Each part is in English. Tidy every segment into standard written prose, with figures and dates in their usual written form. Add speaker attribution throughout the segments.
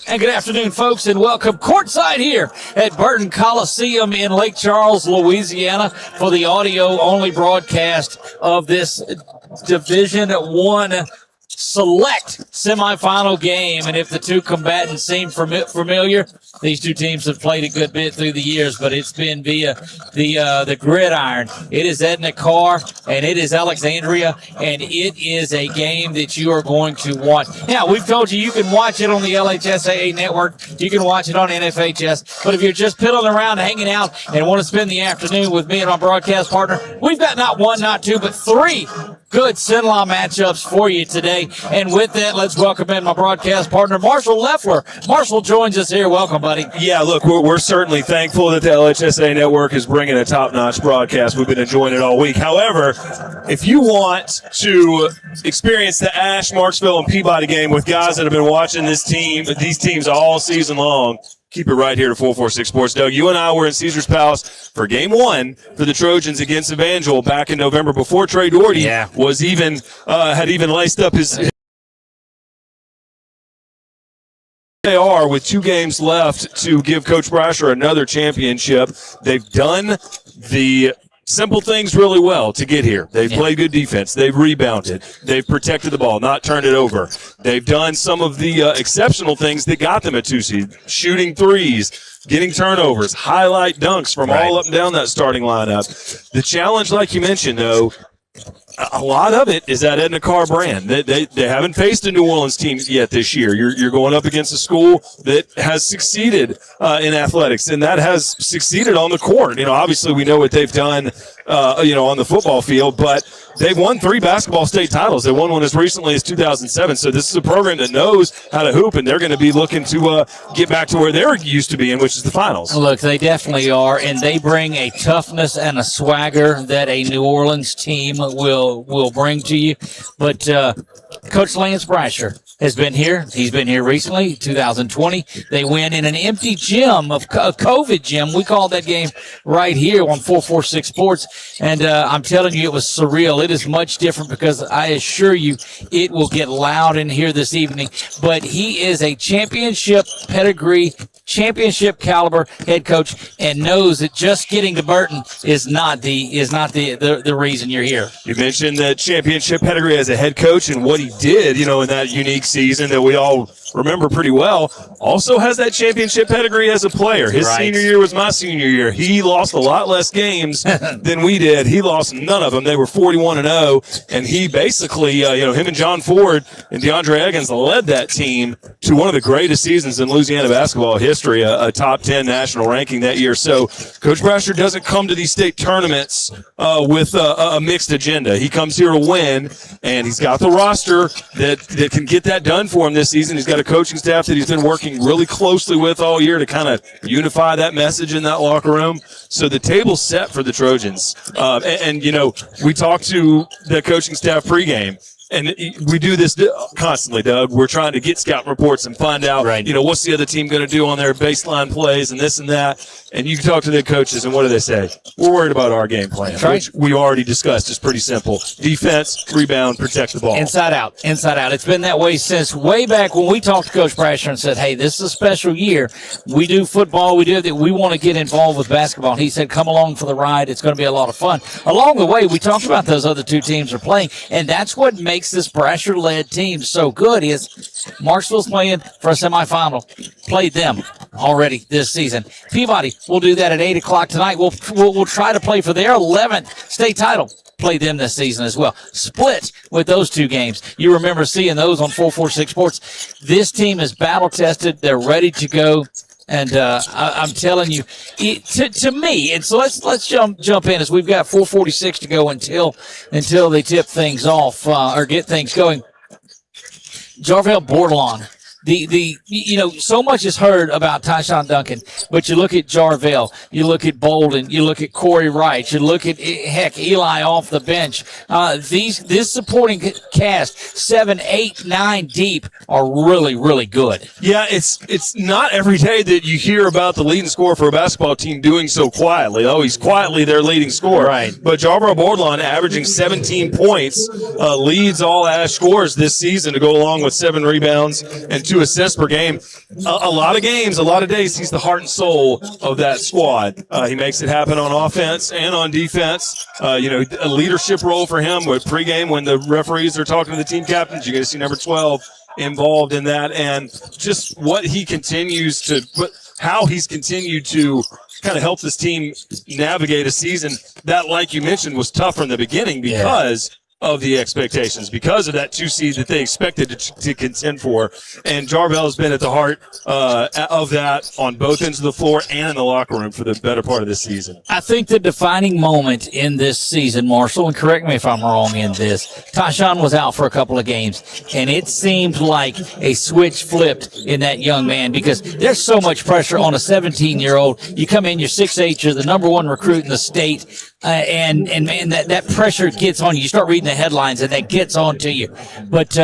Speaker 1: And good afternoon, folks, and welcome courtside here at Burton Coliseum in Lake Charles, Louisiana, for the audio-only broadcast of this Division I select semifinal game. And if the two combatants seem familiar, these two teams have played a good bit through the years, but it's been via the gridiron. It is Edna Karr and it is Alexandria, and it is a game that you are going to watch. Now, we've told you can watch it on the LHSAA network. You can watch it on NFHS. But if you're just piddling around, hanging out, and want to spend the afternoon with me and my broadcast partner, we've got not one, not two, but three good Sin-Law matchups for you today. today. And with that, let's welcome in my broadcast partner, Marshall Leffler. Marshall joins us here. Welcome, buddy.
Speaker 2: Yeah, look, we're certainly thankful that the LHSA Network is bringing a top-notch broadcast. We've been enjoying it all week. However, if you want to experience the Ash, Marksville, and Peabody game with guys that have been watching these teams all season long, keep it right here to 446 Sports. Doug, you and I were in Caesars Palace for Game 1 for the Trojans against Evangel back in November before Trey Doherty was had laced up his. They are with 2 games left to give Coach Brasher another championship. They've done the simple things really well to get here. They've played good defense. They've rebounded. They've protected the ball, not turned it over. They've done some of the exceptional things that got them a 2 seed, shooting threes, getting turnovers, highlight dunks from all up and down that starting lineup. The challenge, like you mentioned, though, a lot of it is that Edna Karr brand. They haven't faced a New Orleans team yet this year. You're going up against a school that has succeeded in athletics, and that has succeeded on the court. Obviously we know what they've done, on the football field, but they've won 3 basketball state titles. They won one as recently as 2007. So this is a program that knows how to hoop, and they're going to be looking to get back to where they're used to being, which is the finals.
Speaker 1: Look, they definitely are, and they bring a toughness and a swagger that a New Orleans team will bring to you. But Coach Lance Brasher has been here. He's been here recently, 2020. They win in an empty gym, a COVID gym. We called that game right here on 446 Sports, and I'm telling you, it was surreal. It is much different because I assure you it will get loud in here this evening. But he is a championship pedigree, championship caliber head coach, and knows that just getting to Burton is not the reason you're here.
Speaker 2: You mentioned the championship pedigree as a head coach and what he did, in that unique season that we all remember pretty well. Also has that championship pedigree as a player. His senior year was my senior year. He lost a lot less games than we did. He lost none of them. They were 41-0, and he basically, him and John Ford and DeAndre Eggins led that team to one of the greatest seasons in Louisiana basketball history, a top 10 national ranking that year. So Coach Brasher doesn't come to these state tournaments with a mixed agenda. He comes here to win, and he's got the roster that can get that done for him this season. He's got a coaching staff that he's been working really closely with all year to kind of unify that message in that locker room. So the table's set for the Trojans. We talked to the coaching staff pregame. And we do this constantly, Doug. We're trying to get scout reports and find out, what's the other team going to do on their baseline plays and this and that. And you can talk to the coaches, and what do they say? We're worried about our game plan, which we already discussed. It's pretty simple. Defense, rebound, protect the ball.
Speaker 1: Inside out. It's been that way since way back when we talked to Coach Brasher and said, hey, this is a special year. We do football. We do that. We want to get involved with basketball. And he said, come along for the ride. It's going to be a lot of fun. Along the way, we talked about those other 2 teams are playing, and that's what makes this Brasher-led team so good is Marksville's playing for a semifinal. Played them already this season. Peabody will do that at 8 o'clock tonight. We'll try to play for their 11th state title. Play them this season as well. Split with those 2 games. You remember seeing those on 446 Sports. This team is battle-tested. They're ready to go. And I'm telling you, to me, and so let's jump in as we've got 4:46 to go until they tip things off or get things going. Jarvell Bordelon. So much is heard about Tyshawn Duncan, but you look at Jarvell, you look at Bolden, you look at Corey Wright, you look at, Eli off the bench. This supporting cast, 7, 8, 9 deep, are really, really good.
Speaker 2: Yeah, it's not every day that you hear about the leading scorer for a basketball team doing so quietly. Oh, he's quietly their leading scorer.
Speaker 1: Right.
Speaker 2: But Jarvell Bordelon averaging 17 points, leads all Ash scores this season to go along with 7 rebounds and 2 assists per game. A lot of games, a lot of days, he's the heart and soul of that squad. He makes it happen on offense and on defense. A leadership role for him with pregame when the referees are talking to the team captains. You're going to see number 12 involved in that, and just how he's continued to kind of help this team navigate a season that, like you mentioned, was tough from the beginning because of the expectations because of that 2 seed that they expected to contend for. And Jarvell has been at the heart of that on both ends of the floor and in the locker room for the better part of this season.
Speaker 1: I think the defining moment in this season, Marshall, and correct me if I'm wrong in this, Tyshawn was out for a couple of games, and it seemed like a switch flipped in that young man because there's so much pressure on a 17-year-old. You come in, you're 6'8", you're the number 1 recruit in the state, and man, that pressure gets on you. You start reading the headlines, and that gets on to you. But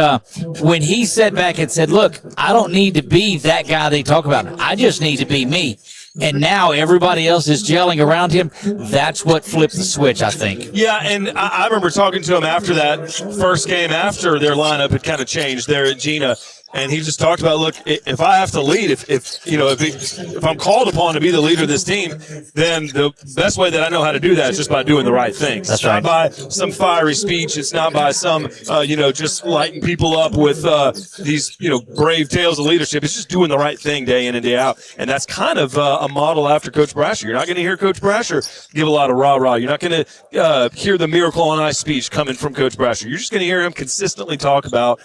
Speaker 1: when he sat back and said, look, I don't need to be that guy they talk about. I just need to be me. And now everybody else is gelling around him. That's what flipped the switch, I think.
Speaker 2: Yeah, and I remember talking to him after that first game, after their lineup had kind of changed there at Gina. And he just talked about, look, if I have to lead, if I'm called upon to be the leader of this team, then the best way that I know how to do that is just by doing the right things.
Speaker 1: That's
Speaker 2: it's not by some fiery speech. It's not by some, just lighting people up with these, brave tales of leadership. It's just doing the right thing day in and day out. And that's kind of a model after Coach Brasher. You're not going to hear Coach Brasher give a lot of rah-rah. You're not going to hear the Miracle on Ice speech coming from Coach Brasher. You're just going to hear him consistently talk about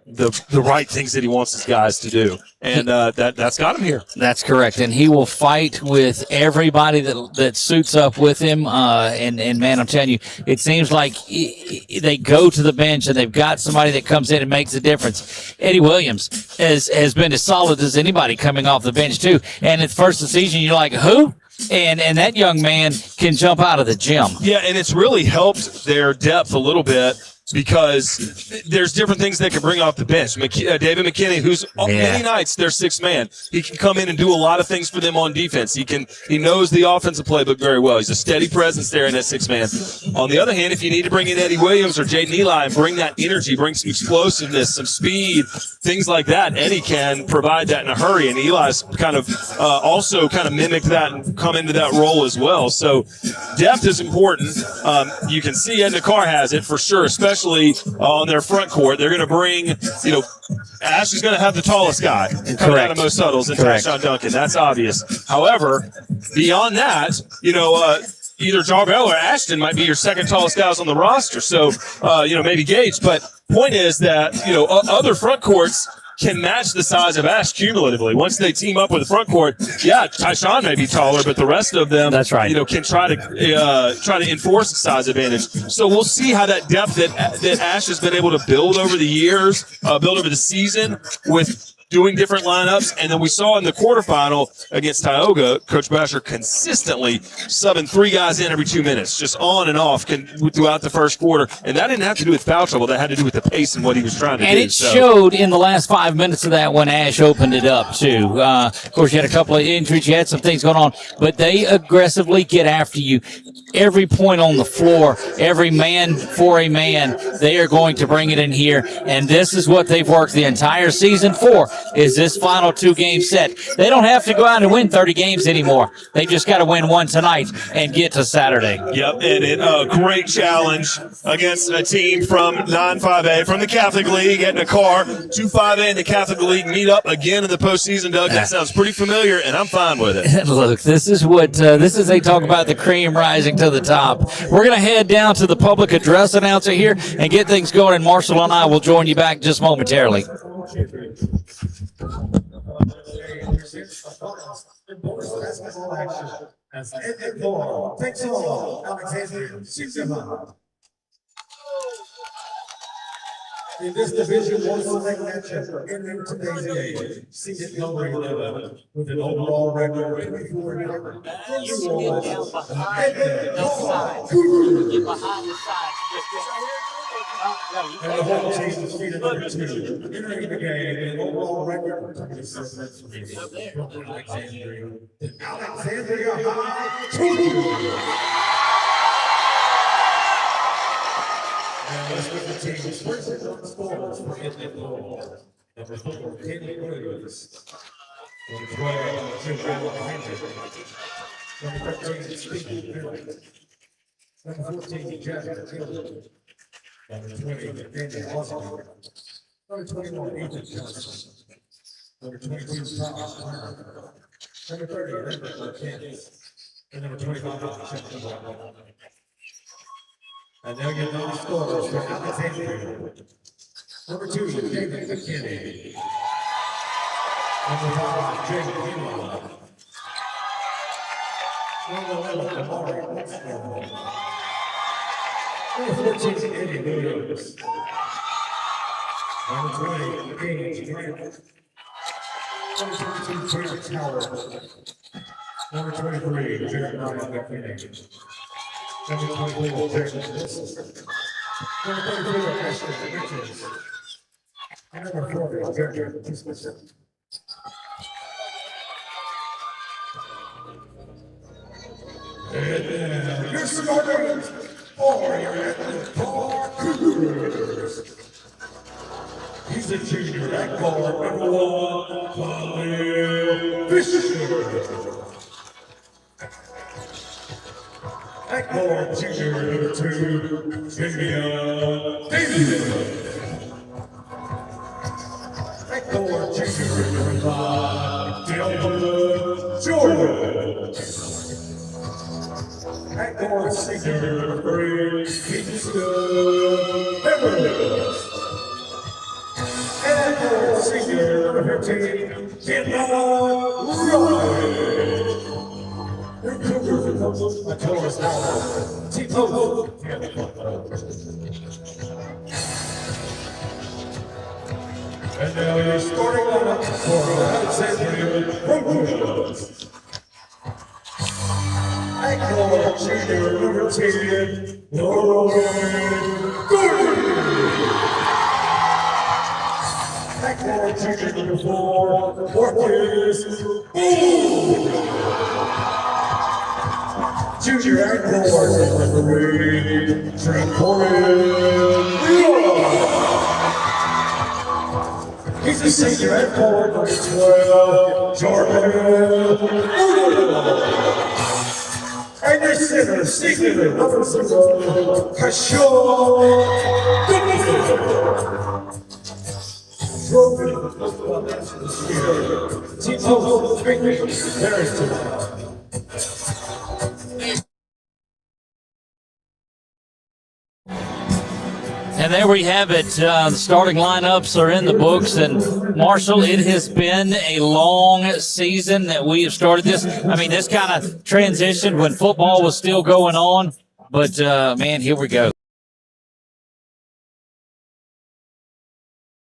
Speaker 2: the right things that he wants his guys to do. And that's got him here.
Speaker 1: That's correct. And he will fight with everybody that suits up with him. And man, I'm telling you, it seems like they go to the bench and they've got somebody that comes in and makes a difference. Eddie Williams has been as solid as anybody coming off the bench too. And at first of the season, you're like, who? And that young man can jump out of the gym.
Speaker 2: Yeah, and it's really helped their depth a little bit, because there's different things they can bring off the bench. David McKinney, who's many nights their sixth man, he can come in and do a lot of things for them on defense. He knows the offensive playbook very well. He's a steady presence there in that sixth man. On the other hand, if you need to bring in Eddie Williams or Jaden Eli and bring that energy, bring some explosiveness, some speed, things like that, Eddie can provide that in a hurry. And Eli's kind of also kind of mimicked that and come into that role as well. So depth is important. You can see Edna Karr has it for sure, especially on their front court. They're going to bring, Ash is going to have the tallest guy coming out of Mo Suttles and Tyshawn Duncan. That's obvious. However, beyond that, either Jarvell or Ashton might be your second tallest guys on the roster. So, maybe Gage. But point is that, other front courts can match the size of Ash cumulatively. Once they team up with the front court, Tyshawn may be taller, but the rest of them,
Speaker 1: that's right,
Speaker 2: can try to enforce the size advantage. So we'll see how that depth that Ash has been able to build over the years, build over the season with doing different lineups. And then we saw in the quarterfinal against Tioga, Coach Brasher consistently subbing 3 guys in every 2 minutes, just on and off throughout the first quarter. And that didn't have to do with foul trouble. That had to do with the pace and what he was trying to do.
Speaker 1: And it showed in the last 5 minutes of that when Ash opened it up, too. Of course, you had a couple of injuries. You had some things going on. But they aggressively get after you. Every point on the floor, every man for a man, they are going to bring it in here. And this is what they've worked the entire season for, is this final 2-game set. They don't have to go out and win 30 games anymore. They just got to win one tonight and get to Saturday.
Speaker 2: Yep, and a great challenge against a team from non-5A, from the Catholic League. Edna Karr, 2-5A in the Catholic League, meet up again in the postseason, Doug. That sounds pretty familiar, and I'm fine with it.
Speaker 1: Look, this is they talk about the cream rising to the top. We're going to head down to the public address announcer here and get things going, and Marshall and I will join you back just momentarily.
Speaker 3: As Edna Karr takes on Alexandria 6-0. In this Division 1 select matchup, entering today's game, seated number 11, with an overall record of 24 and over.
Speaker 1: You can get down behind the side. Get behind the side.
Speaker 3: And the whole team is seated number 2, entering the game, an overall record of 27 from Alexandria. Alexandria High 2. And let's look at the team's first on scores for Edna Karr. Number 4, Kenny Williams. Number 12, Joel Hunter. Number 13, Steve Miller. Number 14, Jasmine Taylor. Number 20, Daniel Osborne. Number 21, Ethan Johnson. Number 22, Thomas Turner. Number 30, Edward Kent. And number 25, Chuck White. And now your non-scorers for Alexandria. Number 2, Edna McKinney. Number 5, Jake Keenan. Number 11, Amari Postgame. Number 14, Eddie Williams. Number 20, James Grant. Number 22, Terrence Howard. Number 23, Jeremiah McKinney. Number 24, James Wilson. Number 34, Ashton Richards. And number 40, Jeremy Christensen. And your starters for your Edna Karr Cougars. He's a junior at guard, number 1, Khalil Fisher. At guard, junior, number 2, Xavier Davis. At guard, junior, number 5, Delta Jordan. At guard, senior, number 3, Kingston Evans. And at guard, senior, number 15, Edna Karr. Your Cougars are coached by Taurus Howard. Team Hope. And now your starting lineup for Alexandria Programs. At guard, junior, number 10, Lauren Gordon. At guard, junior, number 4, Marcus Boone. Junior at guard, number 3, Trent Corbin. He's a senior at guard, number 12, Jordan. And your center, senior, number 0, Kashore. Team Hope, Paris tonight.
Speaker 1: And there we have it. The starting lineups are in the books. And Marshall, it has been a long season that we have started this. I mean, this kind of transitioned when football was still going on. But, man, here we go.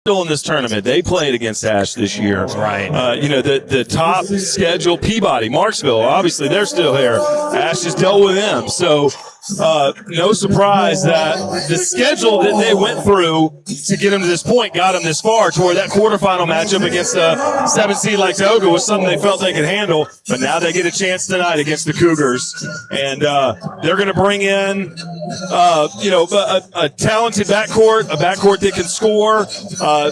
Speaker 2: Still in this tournament. They played against Ash this year.
Speaker 1: Right.
Speaker 2: You know, the top schedule, Peabody, Marksville, obviously they're still here. Ash just dealt with them. So no surprise that the schedule that they went through to get them to this point got them this far, to where that quarterfinal matchup against a 7th seed like Toga was something they felt they could handle. But now they get a chance tonight against the Cougars. And they're going to bring in, a talented backcourt, a backcourt that can score.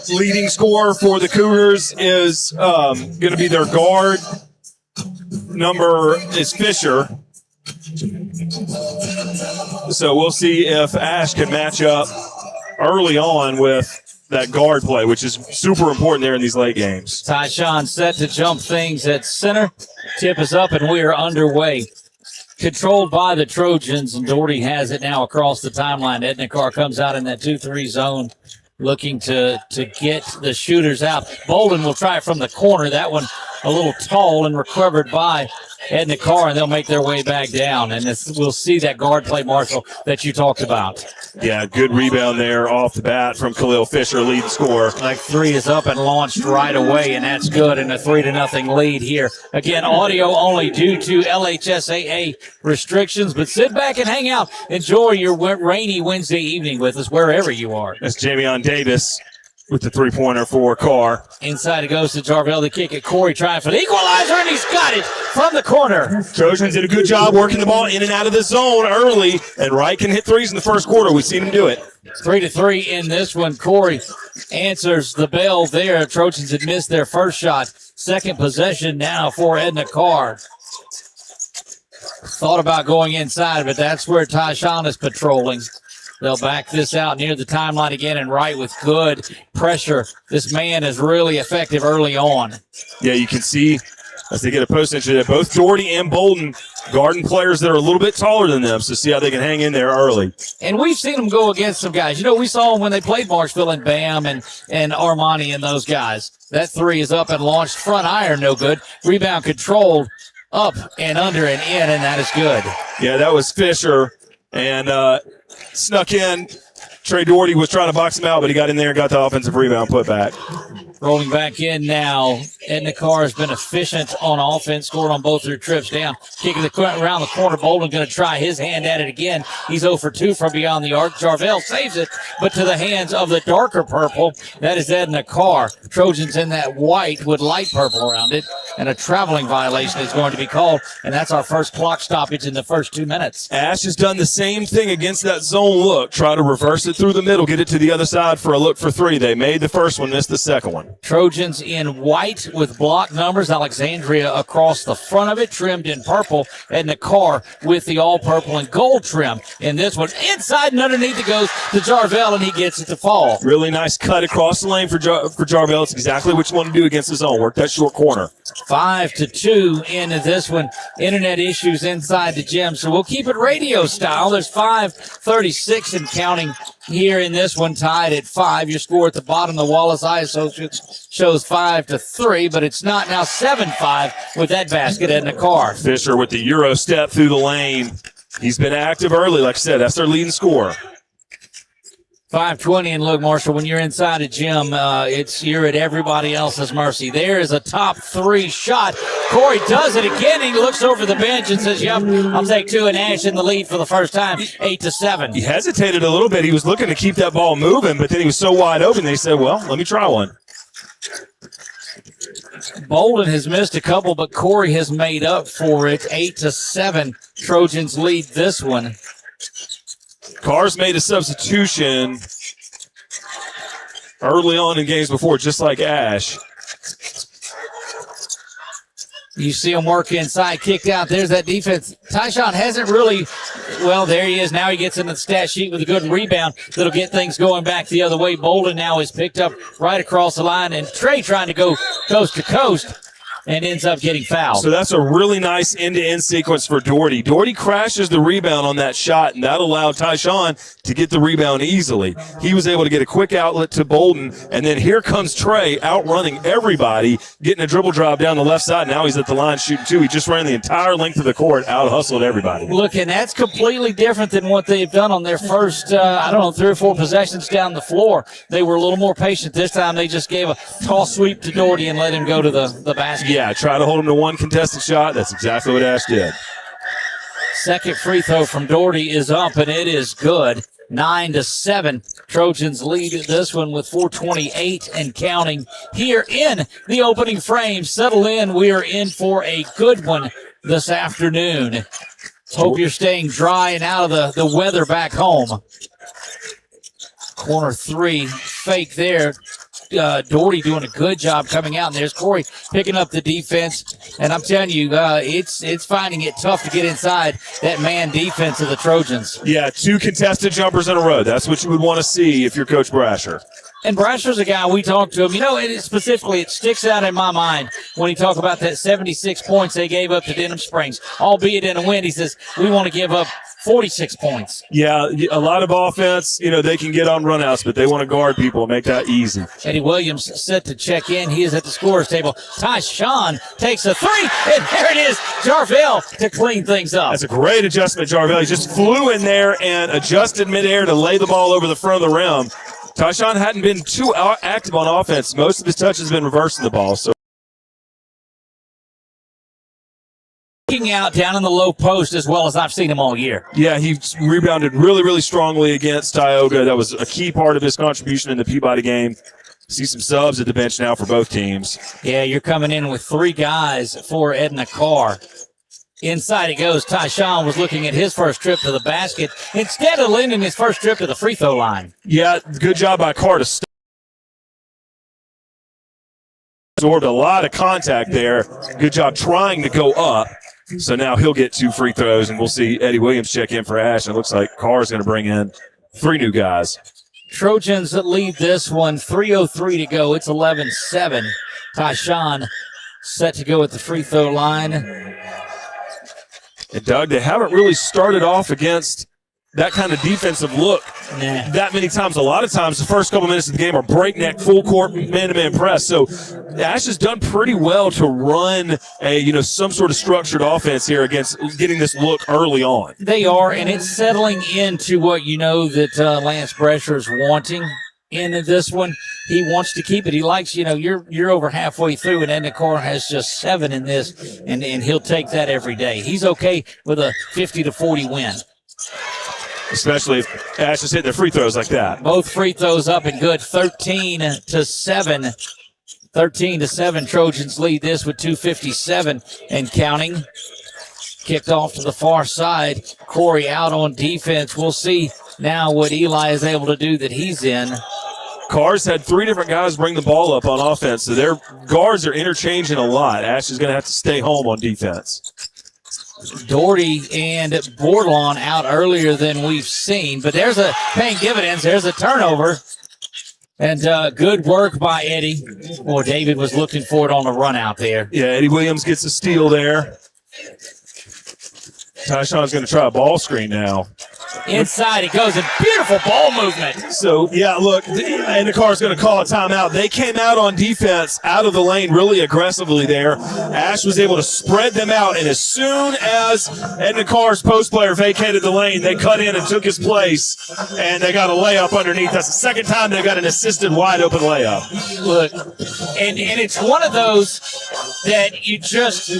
Speaker 2: Leading scorer for the Cougars is going to be their guard. Number is Fisher. So we'll see if Ash can match up early on with that guard play, which is super important there in these late games.
Speaker 1: Tyshawn set to jump things at center. Tip is up, and we are underway. Controlled by the Trojans, and Doherty has it now across the timeline. Edna Karr comes out in that 2-3 zone, looking to get the shooters out. Bolden will try it from the corner. That one a little tall and recovered by Edna Karr, and they'll make their way back down. And we'll see that guard play, Marshall, that you talked about.
Speaker 2: Yeah, good rebound there off the bat from Khalil Fisher, lead scorer.
Speaker 1: Like 3 is up and launched right away, and that's good, and a 3-0 lead here. Again, audio only due to LHSAA restrictions, but sit back and hang out. Enjoy your rainy Wednesday evening with us wherever you are.
Speaker 2: That's Jamion Davis with the three-pointer for Karr.
Speaker 1: Inside it goes to Jarvell. The kick at Corey, trying for the equalizer, and he's got it from the corner.
Speaker 2: Trojans did a good job working the ball in and out of the zone early, and Wright can hit threes in the first quarter. We've seen him do it.
Speaker 1: 3-3 in this one. Corey answers the bell there. Trojans had missed their first shot. Second possession now for Edna Karr. Thought about going inside, but that's where Tyshawn is patrolling. They'll back this out near the timeline again, and Wright with good pressure. This man is really effective early on.
Speaker 2: Yeah, you can see as they get a post entry there. Both Doherty and Bolden guarding players that are a little bit taller than them, so see how they can hang in there early.
Speaker 1: And we've seen them go against some guys. You know, we saw them when they played Marshville and Bam and Armani and those guys. That three is up and launched. Front iron, no good. Rebound controlled, up and under and in, and that is good.
Speaker 2: Yeah, that was Fisher, and snuck in. Trey Doherty was trying to box him out, but he got in there and got the offensive rebound put back.
Speaker 1: Rolling back in now. Edna Karr has been efficient on offense, scored on both their trips down. Kicking around the corner. Bolden going to try his hand at it again. He's 0 for 2 from beyond the arc. Jarvell saves it, but to the hands of the darker purple. That is Edna Karr. Trojans in that white with light purple around it. And a traveling violation is going to be called. And that's our first clock stoppage in the first 2 minutes.
Speaker 2: Ash has done the same thing against that zone look. Try to reverse it through the middle, get it to the other side for a look for three. They made the first one, missed the second one.
Speaker 1: Trojans in white with block numbers. Alexandria across the front of it, trimmed in purple. Edna Karr with the all purple and gold trim in this one. Inside and underneath it goes to Jarvell, and he gets it to fall.
Speaker 2: Really nice cut across the lane for Jarvell. It's exactly what you want to do against the zone. Work that short corner.
Speaker 1: 5-2 into this one. Internet issues inside the gym, so we'll keep it radio style. There's 5:36 and counting here in this one, tied at 5. Your score at the bottom, the Wallace Eye Associates shows 5-3, but it's not now 7-5 with that basket. Edna Karr.
Speaker 2: Fisher with the Euro step through the lane. He's been active early, like I said. That's their leading scorer.
Speaker 1: 5:20, and look, Marshall, when you're inside a gym, you're at everybody else's mercy. There is a top 3 shot. Corey does it again. He looks over the bench and says, yep, I'll take 2, and Ash in the lead for the first time, 8-7.
Speaker 2: He hesitated a little bit. He was looking to keep that ball moving, but then he was so wide open, they said, well, let me try one.
Speaker 1: Bolden has missed a couple, but Corey has made up for it. 8-7. Trojans lead this one.
Speaker 2: Carr's made a substitution early on in games before, just like Ash.
Speaker 1: You see him work inside, kicked out. There's that defense. Tyshawn hasn't really, well, there he is. Now he gets into the stat sheet with a good rebound that'll get things going back the other way. Bolden now is picked up right across the line, and Trey trying to go coast to coast and ends up getting fouled.
Speaker 2: So that's a really nice end-to-end sequence for Doherty. Doherty crashes the rebound on that shot, and that allowed Tyshawn to get the rebound easily. He was able to get a quick outlet to Bolden, and then here comes Trey outrunning everybody, getting a dribble drive down the left side. Now he's at the line shooting 2. He just ran the entire length of the court, out-hustled everybody.
Speaker 1: Look, and that's completely different than what they've done on their first, 3 or 4 possessions down the floor. They were a little more patient. This time they just gave a toss sweep to Doherty and let him go to the basket.
Speaker 2: Yeah, try to hold him to one contested shot. That's exactly what Ash did.
Speaker 1: Second free throw from Doherty is up, and it is good. 9-7. Trojans lead this one with 4:28 and counting here in the opening frame. Settle in. We are in for a good one this afternoon. Hope you're staying dry and out of the weather back home. Corner 3, fake there. Doherty doing a good job coming out, and there's Corey picking up the defense. And I'm telling you, it's finding it tough to get inside that man defense of the Trojans.
Speaker 2: Yeah, 2 contested jumpers in a row. That's what you would want to see if you're Coach Brasher.
Speaker 1: And Brasher's a guy, we talked to him. You know, it sticks out in my mind when he talked about that 76 points they gave up to Denham Springs. Albeit in a win, he says, we want to give up 46 points.
Speaker 2: Yeah, a lot of offense, they can get on runouts, but they want to guard people and make that easy.
Speaker 1: Eddie Williams set to check in. He is at the scorer's table. Tyshawn takes a 3, and there it is. Jarvell to clean things up.
Speaker 2: That's a great adjustment, Jarvell. He just flew in there and adjusted midair to lay the ball over the front of the rim. Tyshawn hadn't been too active on offense. Most of his touches have been reversing the ball, so
Speaker 1: out down in the low post as well as I've seen him all year.
Speaker 2: Yeah, he rebounded really, really strongly against Tioga. That was a key part of his contribution in the Peabody game. See some subs at the bench now for both teams.
Speaker 1: Yeah, you're coming in with 3 guys for Edna Karr. Inside it goes. Tyshawn was looking at his first trip to the basket instead of landing his first trip to the free throw line.
Speaker 2: Yeah, good job by Karr to stop. Absorbed a lot of contact there. Good job trying to go up. So now he'll get 2 free throws, and we'll see Eddie Williams check in for Ash. And it looks like Carr's going to bring in 3 new guys.
Speaker 1: Trojans lead this one. 3:03 to go. It's 11-7. Tyshawn set to go at the free throw line.
Speaker 2: And, Doug, they haven't really started off against that kind of defensive look that many times. A lot of times the first couple minutes of the game are breakneck, full court, man-to-man press. So Ash has done pretty well to run some sort of structured offense here against getting this look early on.
Speaker 1: They are, and it's settling into what that Lance Brescher is wanting in this one. He wants to keep it. He likes, you're over halfway through, and Edna Karr has just 7 in this, and he'll take that every day. He's okay with a 50-40 win.
Speaker 2: Especially if Ash is hitting their free throws like that.
Speaker 1: Both free throws up and good. 13-7. 13-7. Trojans lead this with 2:57 and counting. Kicked off to the far side. Corey out on defense. We'll see now what Eli is able to do that he's in.
Speaker 2: Carr's had 3 different guys bring the ball up on offense, so their guards are interchanging a lot. Ash is going to have to stay home on defense.
Speaker 1: Doherty and Bordelon out earlier than we've seen, but there's paying dividends. There's a turnover, and good work by Eddie. Well, David was looking for it on the run out there.
Speaker 2: Yeah, Eddie Williams gets a steal there. Tyshawn's going to try a ball screen now.
Speaker 1: Inside it goes, a beautiful ball movement.
Speaker 2: So, yeah, look, Edna Karr is going to call a timeout. They came out on defense, out of the lane really aggressively there. Ash was able to spread them out, and as soon as Edna Karr's post player vacated the lane, they cut in and took his place, and they got a layup underneath. That's the second time they got an assisted wide-open layup.
Speaker 1: Look, and it's one of those that you just –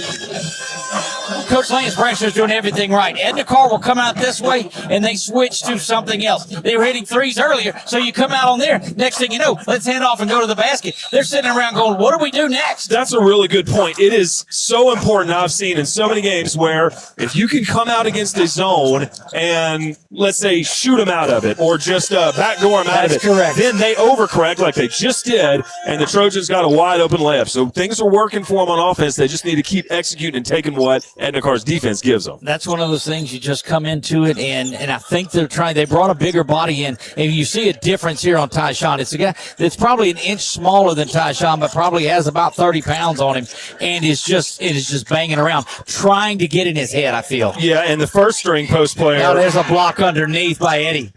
Speaker 1: Coach Lance Brescher is doing everything right. Edna Karr will come out this way, and they switch to something else. They were hitting threes earlier, so you come out on there. Next thing you know, let's hand off and go to the basket. They're sitting around going, what do we do next?
Speaker 2: That's a really good point. It is so important, I've seen in so many games, where if you can come out against a zone and, let's say, shoot them out of it or just backdoor them out of it,
Speaker 1: correct.
Speaker 2: Then they overcorrect like they just did, and the Trojans got a wide-open layup. So things are working for them on offense. They just need to keep executing and taking what Edna Karr's defense gives them.
Speaker 1: That's one of those things you just come into it, and I think they brought a bigger body in, and you see a difference here on Tyshawn. It's a guy that's probably an inch smaller than Tyshawn, but probably has about 30 pounds on him, and it is just banging around, trying to get in his head, I feel.
Speaker 2: Yeah, and the first string post player.
Speaker 1: Now there's a block underneath by Eddie.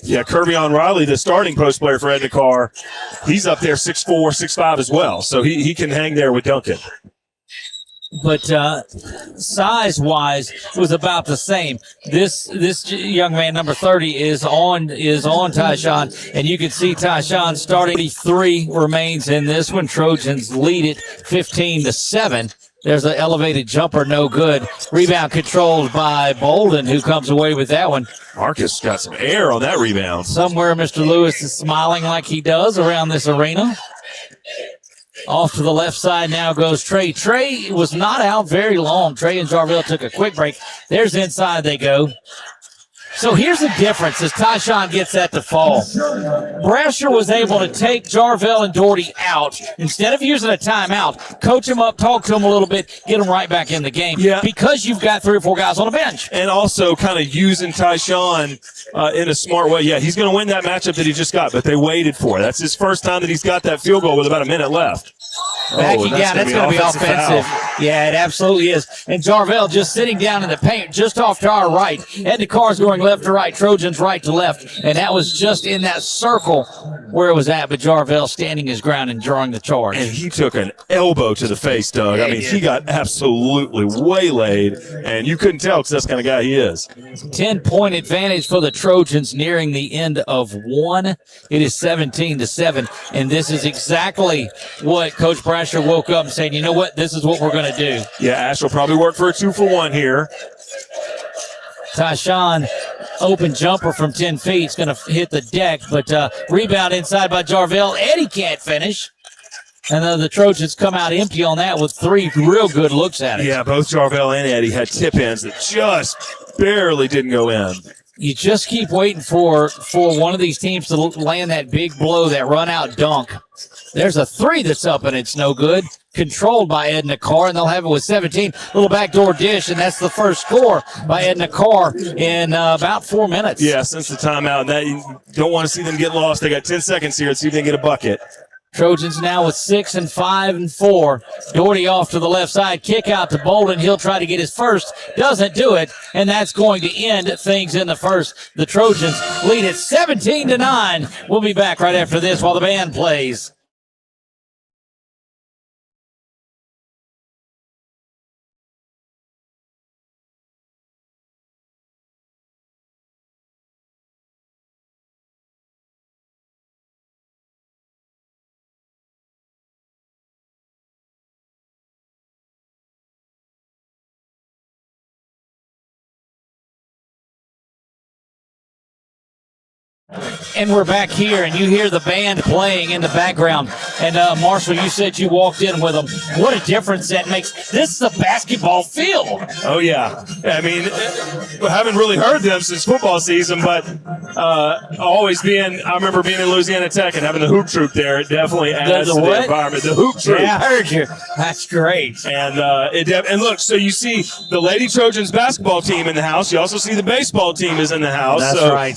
Speaker 2: Yeah, Kirby-On Riley, the starting post player for Edna Karr, he's up there 6'4", 6'5" as well, so he can hang there with Duncan.
Speaker 1: But size-wise, it was about the same. This young man, number 30, is on Tyshawn, and you can see Tyshawn starting. 3 remains in this one. Trojans lead it 15-7. There's an elevated jumper, no good. Rebound controlled by Bolden, who comes away with that one.
Speaker 2: Marcus got some air on that rebound.
Speaker 1: Somewhere Mr. Lewis is smiling like he does around this arena. Off to the left side now goes Trey. Trey was not out very long. Trey and Jarvell took a quick break. There's inside they go. So here's the difference as Tyshawn gets that to fall. Brescher was able to take Jarvell and Doherty out. Instead of using a timeout, coach them up, talk to them a little bit, get them right back in the game.
Speaker 2: Yeah.
Speaker 1: Because you've got 3 or 4 guys on the bench.
Speaker 2: And also kind of using Tyshawn in a smart way. Yeah, he's going to win that matchup that he just got, but they waited for it. That's his first time that he's got that field goal with about a minute left.
Speaker 1: Backing down, that's going to be offensive. Yeah, it absolutely is. And Jarvell just sitting down in the paint just off to our right. Edna Karr's going left to right, Trojans right to left. And that was just in that circle where it was at, but Jarvell standing his ground and drawing the charge.
Speaker 2: And he took an elbow to the face, Doug. I mean, he got absolutely waylaid, and you couldn't tell because that's the kind of guy he is.
Speaker 1: 10-point advantage for the Trojans nearing the end of 1. It is 17-7, and this is exactly what Coach Brescher woke up and said, you know what, this is what we're going to do.
Speaker 2: Yeah, Ash will probably work for a 2-for-1 here.
Speaker 1: Tyshawn, open jumper from 10 feet. It's going to hit the deck, but rebound inside by Jarvell. Eddie can't finish. And then the Trojans come out empty on that with 3 real good looks at it.
Speaker 2: Yeah, both Jarvell and Eddie had tip-ins that just barely didn't go in.
Speaker 1: You just keep waiting for one of these teams to land that big blow, that run-out dunk. There's a 3 that's up, and it's no good. Controlled by Edna Karr, and they'll have it with 17. Little backdoor dish, and that's the first score by Edna Karr in about 4 minutes.
Speaker 2: Yeah, since the timeout. And that, you don't want to see them get lost. They got 10 seconds here. Let's see if they can get a bucket.
Speaker 1: Trojans now with 6 and 5 and 4. Doherty off to the left side. Kick out to Bolden. He'll try to get his first. Doesn't do it. And that's going to end things in the first. The Trojans lead it 17-9. We'll be back right after this while the band plays. And we're back here, and you hear the band playing in the background. And Marshall, you said you walked in with them. What a difference that makes. This is a basketball field.
Speaker 2: Oh, yeah. I mean, I haven't really heard them since football season, but I remember being in Louisiana Tech and having the hoop troop there. It definitely adds to the environment. The hoop troop.
Speaker 1: Yeah, I heard you. That's great.
Speaker 2: And and look, so you see the Lady Trojans basketball team in the house. You also see the baseball team is in the house.
Speaker 1: That's right.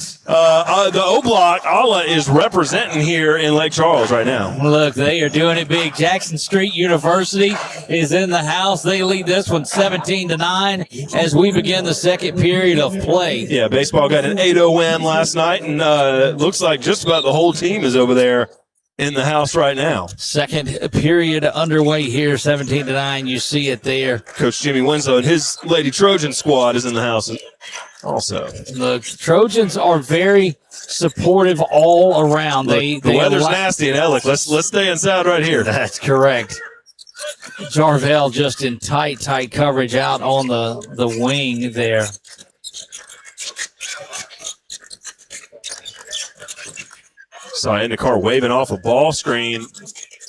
Speaker 2: The O-Block, Allah, is representing here in Lake Charles right now.
Speaker 1: Look, they are doing it big. Jackson Street University is in the house. They lead this one 17-9 as we begin the second period of play.
Speaker 2: Yeah, baseball got an 8-0 win last night, and looks like just about the whole team is over there in the house right now.
Speaker 1: Second period underway here, 17-9. You see it there.
Speaker 2: Coach Jimmy Winslow and his Lady Trojan squad is in the house also.
Speaker 1: The Trojans are very supportive all around.
Speaker 2: Look, the weather's nasty in Ellick. Let's stay inside right here.
Speaker 1: That's correct. Jarvell just in tight coverage out on the wing there.
Speaker 2: Saw Edna Karr waving off a ball screen.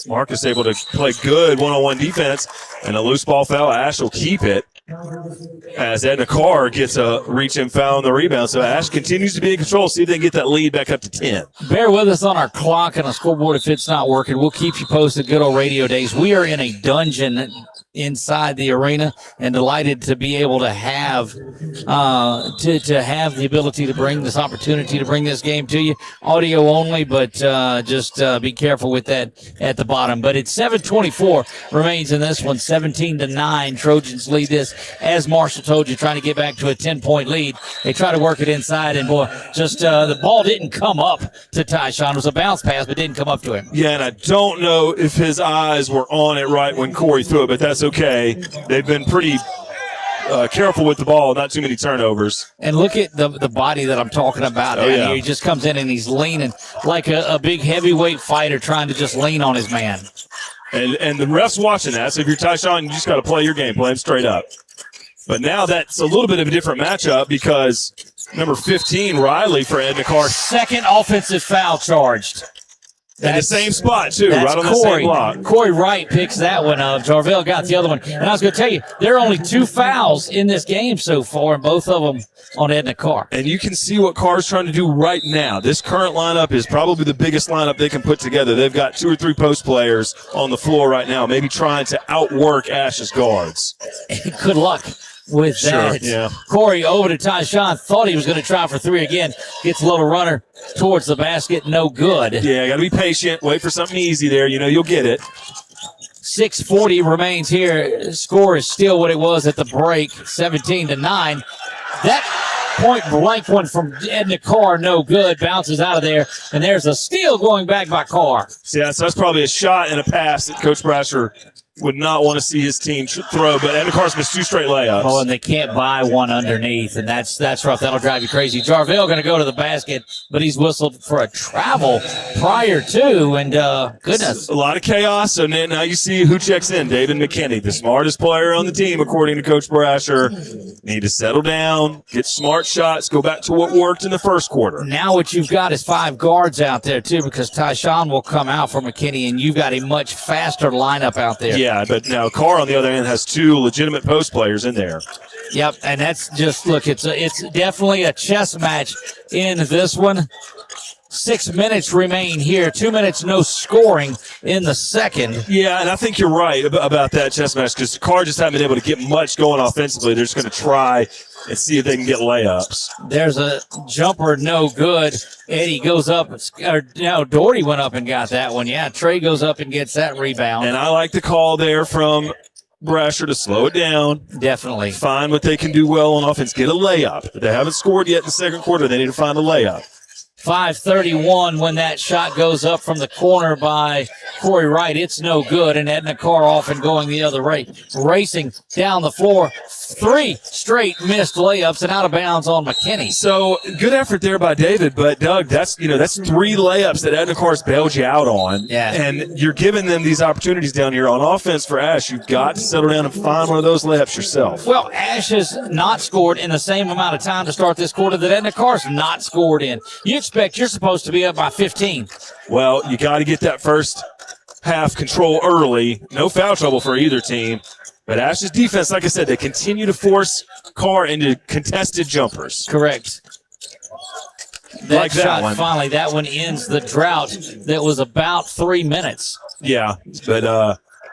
Speaker 2: Marcus able to play good one-on-one defense, and a loose ball foul. Ash will keep it as Edna Karr gets a reach and foul on the rebound. So Ash continues to be in control. See if they can get that lead back up to 10.
Speaker 1: Bear with us on our clock and a scoreboard if it's not working. We'll keep you posted. Good old radio days. We are in a dungeon inside the arena, and delighted to be able to have to have the ability to bring this opportunity to bring this game to you. Audio only, but just be careful with that at the bottom. But it's 7:24 remains in this one, 17-9. Trojans lead this, as Marshall told you, trying to get back to a 10-point lead. They try to work it inside, and boy, just the ball didn't come up to Tyshawn. It was a bounce pass, but didn't come up to him.
Speaker 2: Yeah, and I don't know if his eyes were on it right when Corey threw it, but that's okay. They've been pretty careful with the ball, not too many turnovers.
Speaker 1: And look at the body that I'm talking about.
Speaker 2: Oh, yeah.
Speaker 1: Here. He just comes in and he's leaning like a big heavyweight fighter trying to just lean on his man.
Speaker 2: And the ref's watching that, so if you're Tyshawn, you just got to play your game, play him straight up. But now that's a little bit of a different matchup because number 15, Riley, for Edna Karr.
Speaker 1: Second offensive foul charged.
Speaker 2: In the same spot, too, right on the same block.
Speaker 1: Corey Wright picks that one up. Jarvell got the other one. And I was going to tell you, there are only 2 fouls in this game so far, and both of them on Edna Karr.
Speaker 2: And you can see what Carr's trying to do right now. This current lineup is probably the biggest lineup they can put together. They've got 2 or 3 post players on the floor right now, maybe trying to outwork Ash's guards.
Speaker 1: Good luck with that.
Speaker 2: Yeah.
Speaker 1: Corey over to Tyshawn. Thought he was going to try for 3 again. Gets a little runner towards the basket. No good.
Speaker 2: Yeah, got to be patient. Wait for something easy there. You know, you'll get it.
Speaker 1: 6:40 remains here. Score is still what it was at the break, 17-9. That point blank one from Edna Karr, no good. Bounces out of there, and there's a steal going back by Karr.
Speaker 2: Yeah, so that's probably a shot and a pass that Coach Brasher would not want to see his team throw, but Edna Karr's missed 2 straight layups.
Speaker 1: Oh, and they can't buy one underneath, and that's rough. That'll drive you crazy. Jarvell going to go to the basket, but he's whistled for a travel prior to, and goodness.
Speaker 2: A lot of chaos, so now you see who checks in. David McKinney, the smartest player on the team, according to Coach Brasher. Need to settle down, get smart shots, go back to what worked in the first quarter.
Speaker 1: Now what you've got is 5 guards out there, too, because Tyshawn will come out for McKinney, and you've got a much faster lineup out there.
Speaker 2: Yeah, but now Karr on the other end has 2 legitimate post players in there.
Speaker 1: Yep, and that's just, look, it's definitely a chess match in this one. 6 minutes remain here. 2 minutes, no scoring in the second.
Speaker 2: Yeah, and I think you're right about that chess match because Karr just haven't been able to get much going offensively. They're just going to try and see if they can get layups.
Speaker 1: There's a jumper, no good. Eddie goes up, or no, Doherty went up and got that one. Yeah, Trey goes up and gets that rebound.
Speaker 2: And I like the call there from Brasher to slow it down.
Speaker 1: Definitely.
Speaker 2: Find what they can do well on offense. Get a layup. If they haven't scored yet in the second quarter, they need to find a layup.
Speaker 1: 5:31 when that shot goes up from the corner by Corey Wright. It's no good, and Edna Karr off and going the other way. Racing down the floor. 3 straight missed layups and out of bounds on McKinney.
Speaker 2: So good effort there by David, but Doug, that's 3 layups that Edna Karr's bailed you out on.
Speaker 1: Yeah.
Speaker 2: And you're giving them these opportunities down here on offense for Ash. You've got to settle down and find one of those layups yourself.
Speaker 1: Well, Ash has not scored in the same amount of time to start this quarter that Edna Karr's not scored in. You're supposed to be up by 15.
Speaker 2: Well, you got to get that first half control early. No foul trouble for either team. But Ash's defense, like I said, they continue to force Karr into contested jumpers.
Speaker 1: Correct.
Speaker 2: Like that
Speaker 1: shot,
Speaker 2: one.
Speaker 1: finally, that one ends the drought that was about 3 minutes.
Speaker 2: Yeah, but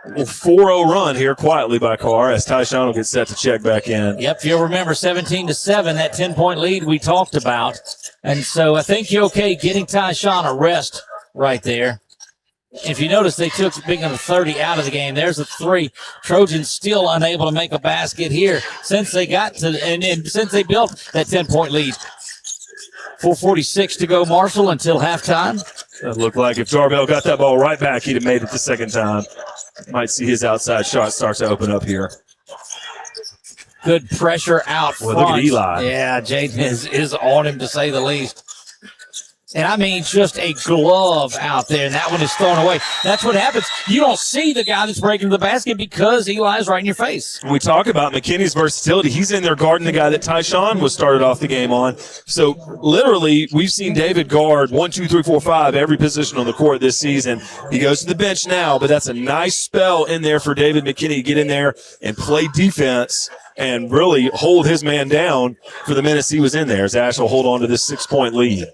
Speaker 2: 4-0 run here quietly by Karr as Tyshawn will get set to check back in.
Speaker 1: Yep, if you'll remember 17-7, that 10-point lead we talked about. And so I think you're okay getting Tyshawn a rest right there. If you notice, they took Big Number 30 out of the game. There's a 3. Trojans still unable to make a basket here since they got to and since they built that 10-point lead. 4:46 to go, Marshall, until halftime.
Speaker 2: It looked like if Jarvell got that ball right back, he'd have made it the second time. Might see his outside shot start to open up here.
Speaker 1: Good pressure out front.
Speaker 2: Well, look at Eli.
Speaker 1: Yeah, Jaden is on him, to say the least. And I mean, just a glove out there, and that one is thrown away. That's what happens. You don't see the guy that's breaking the basket because Eli's right in your face.
Speaker 2: We talk about McKinney's versatility. He's in there guarding the guy that Tyshawn was started off the game on. So literally, we've seen David guard 1, 2, 3, 4, 5 every position on the court this season. He goes to the bench now, but that's a nice spell in there for David McKinney to get in there and play defense and really hold his man down for the minutes he was in there as Ash will hold on to this 6-point lead.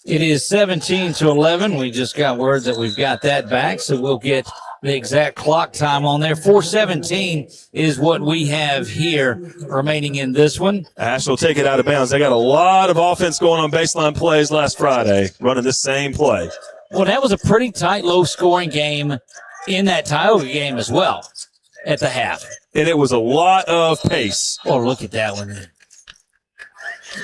Speaker 1: It is 17-11. We just got word that we've got that back, so we'll get the exact clock time on there. 4:17 is what we have here remaining in this one.
Speaker 2: Ash will take it out of bounds. They got a lot of offense going on baseline plays last Friday, running this same play.
Speaker 1: Well, that was a pretty tight, low-scoring game in that Tioga game as well at the half.
Speaker 2: And it was a lot of pace.
Speaker 1: Oh, look at that one.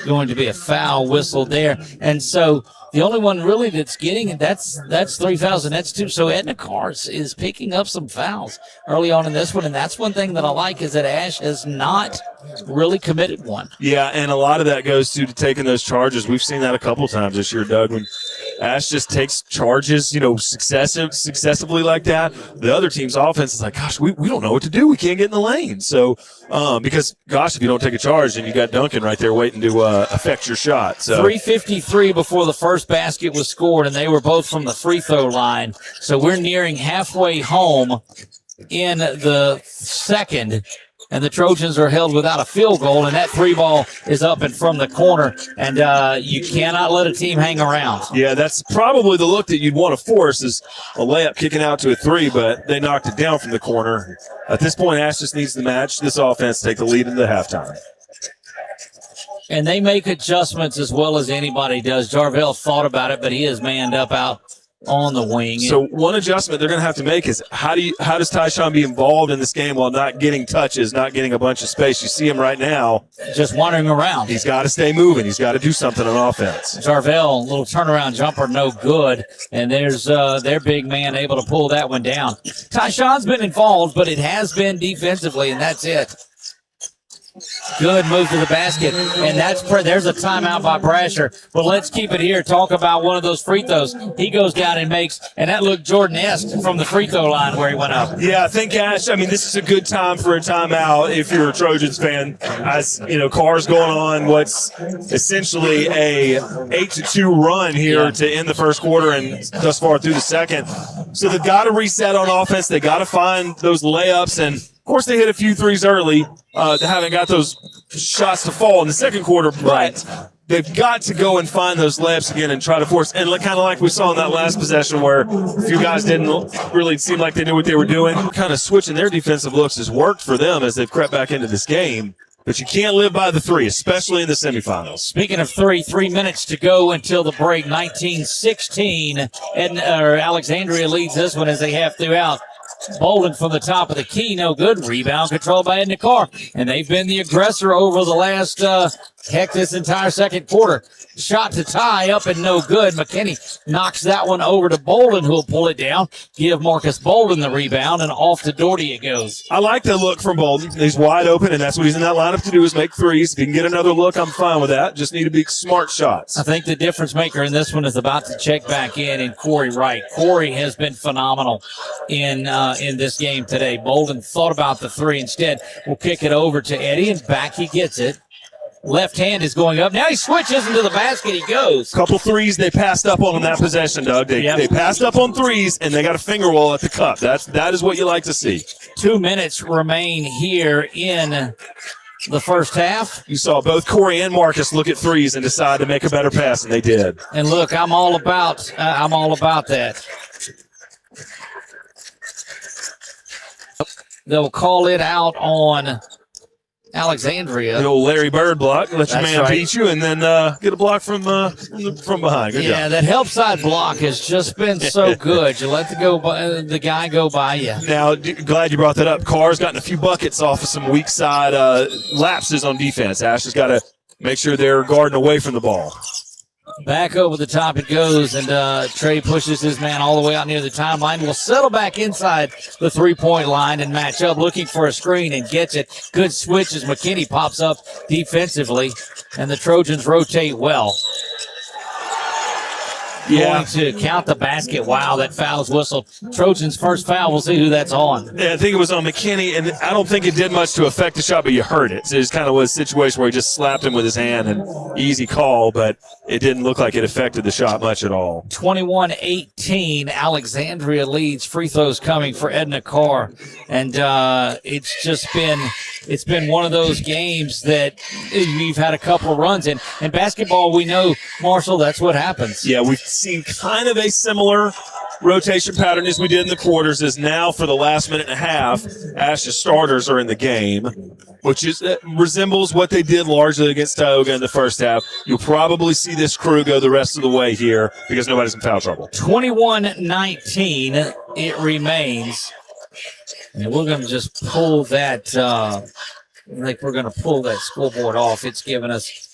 Speaker 1: Going to be a foul whistle there. And so the only one really that's getting, that's 3 fouls, and that's 2. So Edna Karr is picking up some fouls early on in this one. And that's one thing that I like is that Ash has not really committed one.
Speaker 2: Yeah, and a lot of that goes to taking those charges. We've seen that a couple times this year, Doug, when Ash just takes charges, successively like that. The other team's offense is like, gosh, we don't know what to do. We can't get in the lane. So, because, gosh, if you don't take a charge, then you got Duncan right there waiting to affect your shot. So
Speaker 1: 3:53 before the first basket was scored, and they were both from the free throw line. So we're nearing halfway home in the second. And the Trojans are held without a field goal, and that 3 ball is up and from the corner, and you cannot let a team hang around.
Speaker 2: Yeah, that's probably the look that you'd want to force is a layup kicking out to a 3, but they knocked it down from the corner. At this point, Ash just needs to match this offense, take the lead into the halftime.
Speaker 1: And they make adjustments as well as anybody does. Jarvell thought about it, but he is manned up out on the wing.
Speaker 2: So one adjustment they're going to have to make is how does Tyshawn be involved in this game while not getting touches, not getting a bunch of space? You see him right now.
Speaker 1: Just wandering around.
Speaker 2: He's got to stay moving. He's got to do something on offense.
Speaker 1: Jarvell, little turnaround jumper, no good. And there's their big man able to pull that one down. Tyshawn's been involved, but it has been defensively, and that's it. Good move to the basket, and there's a timeout by Brasher. But let's keep it here. Talk about one of those free throws he goes down and makes, and that looked Jordan-esque from the free throw line where he went up.
Speaker 2: Yeah, I think, Ash, this is a good time for a timeout if you're a Trojans fan. As, Karr's going on what's essentially a 8-2 run here to end the first quarter and thus far through the second. So they've got to reset on offense. They got to find those layups, and of course, they hit a few threes early. They haven't got those shots to fall in the second quarter, but they've got to go and find those layups again and try to force. And kind of like we saw in that last possession where a few guys didn't really seem like they knew what they were doing. Kind of switching their defensive looks has worked for them as they've crept back into this game. but you can't live by the three, especially in the semifinals.
Speaker 1: Speaking of 3 minutes to go until the break. 19-16. Alexandria leads this one as they have throughout. Bolden from the top of the key, no good. Rebound controlled by Edna Karr. And they've been the aggressor over the last, this entire second quarter. Shot to tie up and no good. McKinney knocks that one over to Bolden, who'll pull it down. Give Marcus Bolden the rebound, and off to Doherty it goes.
Speaker 2: I like the look from Bolden. He's wide open, and that's what he's in that lineup to do is make threes. If he can get another look, I'm fine with that. Just need to be smart shots.
Speaker 1: I think the difference maker in this one is about to check back in Corey Wright. Corey has been phenomenal in this game today. Bolden thought about the three. Instead, we'll kick it over to Eddie, and back he gets it. Left hand is going up. Now he switches into the basket. He goes.
Speaker 2: Couple threes they passed up on that possession, Doug. They passed up on threes, and they got a finger roll at the cup. That is what you like to see.
Speaker 1: 2 minutes remain here in the first half.
Speaker 2: You saw both Corey and Marcus look at threes and decide to make a better pass, and they did.
Speaker 1: And look, I'm all about that. They'll call it out on Alexandria.
Speaker 2: The old Larry Bird block. Let your man beat you, and then get a block from behind. Good job.
Speaker 1: That help side block has just been so good. You let the guy go by you.
Speaker 2: Now, glad you brought that up. Carr's gotten a few buckets off of some weak side lapses on defense. Ash has got to make sure they're guarding away from the ball.
Speaker 1: Back over the top it goes, and Trey pushes his man all the way out near the timeline. Will settle back inside the three-point line and match up, looking for a screen, and gets it. Good switch as McKinney pops up defensively, and the Trojans rotate well. Going to count the basket. Wow, that foul's whistled. Trojans' first foul. We'll see who that's on.
Speaker 2: Yeah, I think it was on McKinney, and I don't think it did much to affect the shot, but you heard it. So it kind of was a situation where he just slapped him with his hand, and easy call, but it didn't look like it affected the shot much at all.
Speaker 1: 21-18, Alexandria leads. Free throws coming for Edna Karr, and it's been one of those games that we've had a couple of runs in. In basketball, we know, Marshall, that's what happens.
Speaker 2: Yeah, we've seen kind of a similar rotation pattern as we did in the quarters. Is now for the last minute and a half, Ash's starters are in the game, which resembles what they did largely against Tioga in the first half. You'll probably see this crew go the rest of the way here because nobody's in foul trouble.
Speaker 1: 21-19, it remains. And we're going to just pull that, I think we're going to pull that scoreboard off. It's given us,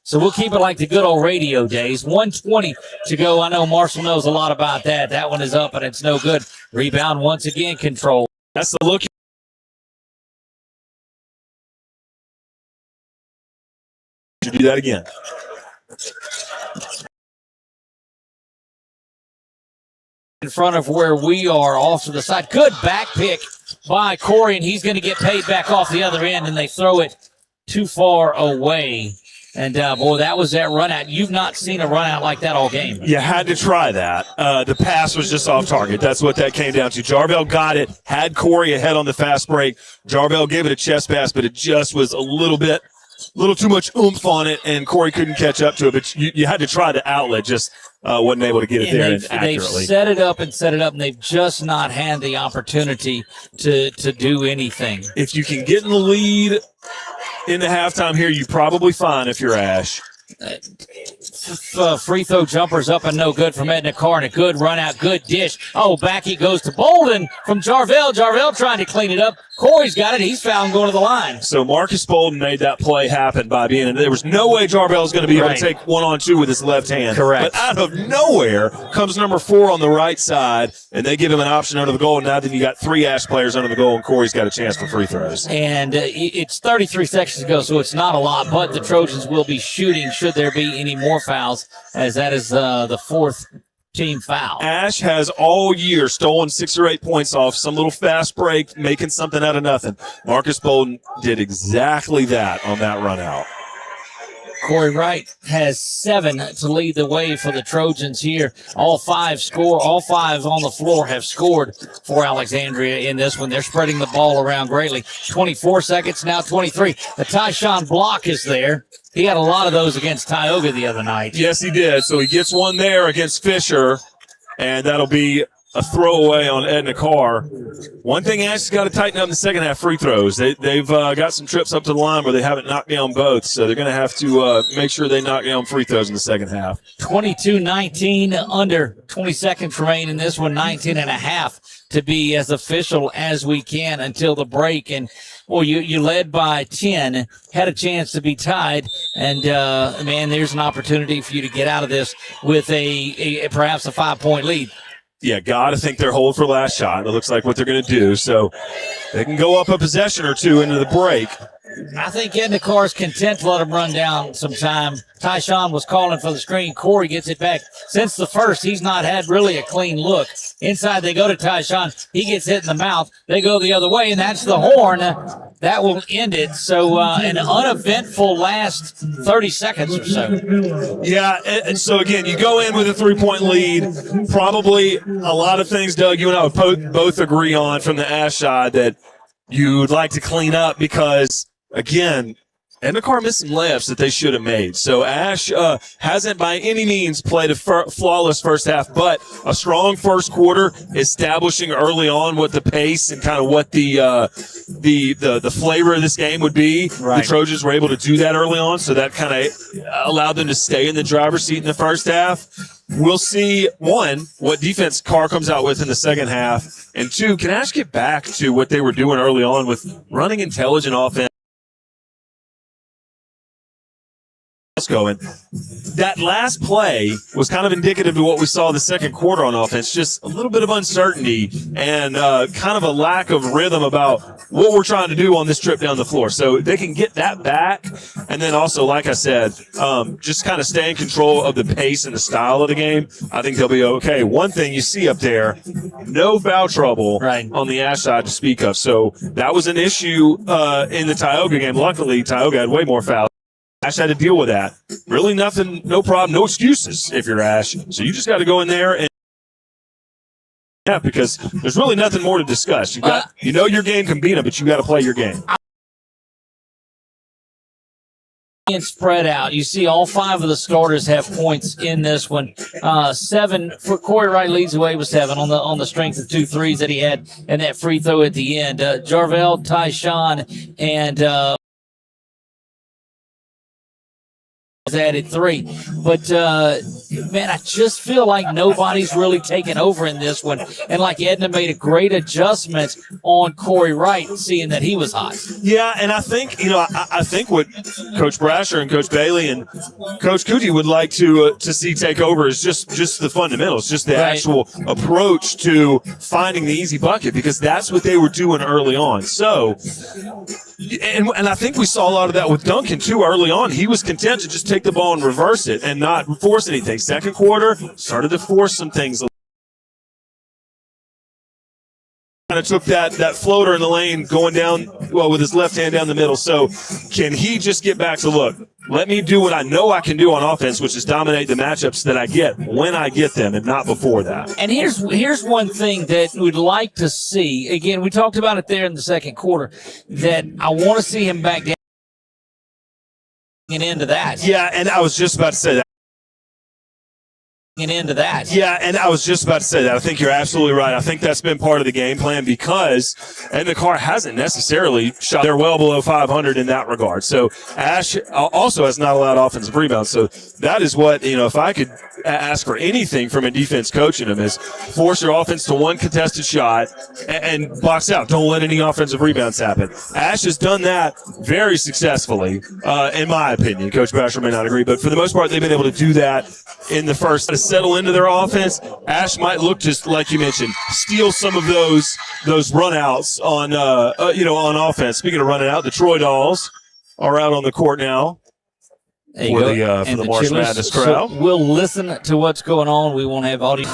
Speaker 1: so we'll keep it like the good old radio days. 1:20 to go. I know Marshall knows a lot about that. That one is up, and it's no good. Rebound once again controlled.
Speaker 2: That's the look. Should do that again.
Speaker 1: In front of where we are, off to the side. Good back pick by Corey, and he's going to get paid back off the other end, and they throw it too far away. And, boy, that was that run out. You've not seen a run out like that all game.
Speaker 2: You had to try that. The pass was just off target. That's what that came down to. Jarvell got it, had Corey ahead on the fast break. Jarvell gave it a chest pass, but it just was a little too much oomph on it, and Corey couldn't catch up to it. But you had to try the outlet, just wasn't able to get it there accurately.
Speaker 1: They've set it up, and they've just not had the opportunity to do anything.
Speaker 2: If you can get in the lead in the halftime here, you're probably fine if you're Ash.
Speaker 1: Free throw jumpers up and no good from Edna Karr, and a good run out, good dish. Oh, back he goes to Bolden from Jarvell. Jarvell trying to clean it up. Corey's got it. He's fouled going to the line.
Speaker 2: So Marcus Bolden made that play happen by being, there was no way Jarvell was going to be able to take 1-on-2 with his left hand.
Speaker 1: Correct.
Speaker 2: But out of nowhere comes number 4 on the right side, and they give him an option under the goal. Now then you got 3 Ash players under the goal, and Corey's got a chance for free throws.
Speaker 1: And it's 33 seconds to go, so it's not a lot, but the Trojans will be shooting should there be any more fouls, as that is the 4th team foul.
Speaker 2: Ash has all year stolen 6 or 8 points off some little fast break, making something out of nothing. Marcus Bolden did exactly that on that run out.
Speaker 1: Corey Wright has 7 to lead the way for the Trojans here. All 5 on the floor have scored for Alexandria in this one. They're spreading the ball around greatly. 24 seconds, now 23. The Tyshawn block is there. He had a lot of those against Tioga the other night.
Speaker 2: Yes, he did. So he gets one there against Fisher, and that'll be a throwaway on Edna Karr. One thing Ash's got to tighten up in the second half, free throws. They've got some trips up to the line where they haven't knocked down both, so they're going to have to make sure they knock down free throws in the second half.
Speaker 1: 22-19, under 20 seconds remain in this one, 19 and a half to be as official as we can until the break. And, well, you led by 10, had a chance to be tied, and, man, there's an opportunity for you to get out of this with perhaps a 5-point lead.
Speaker 2: Yeah, got to think they're hold for last shot. It looks like what they're going to do. So they can go up a possession or two into the break.
Speaker 1: I think Edna Karr is content to let him run down some time. Tyshawn was calling for the screen. Corey gets it back. Since the first, he's not had really a clean look. Inside, they go to Tyshawn. He gets hit in the mouth. They go the other way, and that's the horn. That will end it. So an uneventful last 30 seconds or so.
Speaker 2: Yeah, and so, again, you go in with a 3-point lead. Probably a lot of things, Doug, you and I would both agree on from the Ash side that you'd like to clean up because, again, Edna Karr missed some layups that they should have made. So Ash hasn't by any means played a flawless first half, but a strong first quarter, establishing early on what the pace and kind of what the flavor of this game would be.
Speaker 1: Right.
Speaker 2: The Trojans were able to do that early on, so that kind of allowed them to stay in the driver's seat in the first half. We'll see, one, what defense Karr comes out with in the second half, and two, can Ash get back to what they were doing early on with running intelligent offense? Going. That last play was kind of indicative of what we saw the second quarter on offense, just a little bit of uncertainty and kind of a lack of rhythm about what we're trying to do on this trip down the floor. So they can get that back, and then also, like I said, just kind of stay in control of the pace and the style of the game. I think they'll be okay. One thing you see up there, no foul trouble on the Ash side to speak of. So that was an issue in the Tioga game. Luckily, Tioga had way more fouls. Ash had to deal with that. Really nothing, no problem, no excuses if you're Ash. So you just got to go in there and because there's really nothing more to discuss. You know your game can beat them, but you got to play your game.
Speaker 1: Spread out. You see all 5 of the starters have points in this one. 7 for Corey Wright leads the way with 7 on the strength of 2 threes that he had and that free throw at the end. Jarvell, Tyshawn, and added 3, but man, I just feel like nobody's really taken over in this one, and like Edna made a great adjustment on Corey Wright, seeing that he was hot.
Speaker 2: Yeah, and I think I think what Coach Brasher and Coach Bailey and Coach Cootie would like to see take over is just the fundamentals, just the actual approach to finding the easy bucket, because that's what they were doing early on. So. And I think we saw a lot of that with Duncan, too, early on. He was content to just take the ball and reverse it and not force anything. Second quarter, started to force some things. Kind of took that floater in the lane going down, well, with his left hand down the middle. So can he just get back to, look, let me do what I know I can do on offense, which is dominate the matchups that I get when I get them and not before that.
Speaker 1: And here's one thing that we'd like to see. Again, we talked about it there in the second quarter, that I want to see him back down and into that.
Speaker 2: Yeah, and I was just about to say that.
Speaker 1: Into that.
Speaker 2: Yeah, and I was just about to say that. I think you're absolutely right. I think that's been part of the game plan because Edna Karr hasn't necessarily shot. They're well below 500 in that regard. So Ash also has not allowed offensive rebounds. So that is what, if I could ask for anything from a defense coaching them is force your offense to one contested shot and box out. Don't let any offensive rebounds happen. Ash has done that very successfully, in my opinion. Coach Brasher may not agree, but for the most part, they've been able to do that in the first to settle into their offense. Ash might look, just like you mentioned, steal some of those runouts on on offense. Speaking of running out, the Troy Dolls are out on the court now for the March Madness crowd.
Speaker 1: So we'll listen to what's going on. We won't have audio.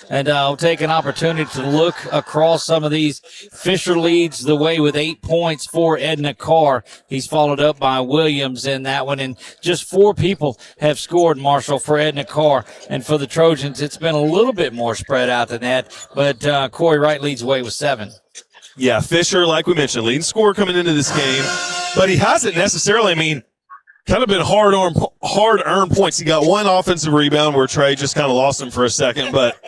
Speaker 1: And I'll take an opportunity to look across some of these. Fisher leads the way with 8 points for Edna Karr. He's followed up by Williams in that one. And just 4 people have scored, Marshall, for Edna Karr. And for the Trojans, it's been a little bit more spread out than that. But Corey Wright leads the way with 7.
Speaker 2: Yeah, Fisher, like we mentioned, leading scorer coming into this game. But he hasn't necessarily, kind of been hard-earned points. He got 1 offensive rebound where Trey just kind of lost him for a second. But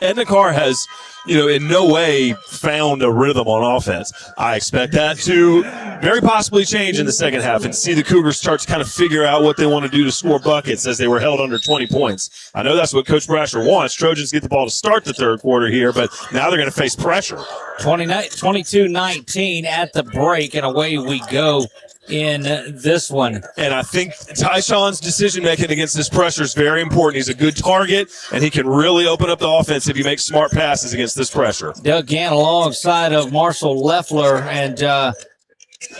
Speaker 2: Edna Karr has, in no way found a rhythm on offense. I expect that to very possibly change in the second half and see the Cougars start to kind of figure out what they want to do to score buckets as they were held under 20 points. I know that's what Coach Brasher wants. Trojans get the ball to start the third quarter here, but now they're going to face pressure.
Speaker 1: 22-19 at the break, and away we go in this one.
Speaker 2: And I think Tyshawn's decision-making against this pressure is very important. He's a good target, and he can really open up the offense if he makes smart passes against this pressure.
Speaker 1: Doug Gann alongside of Marshall Leffler and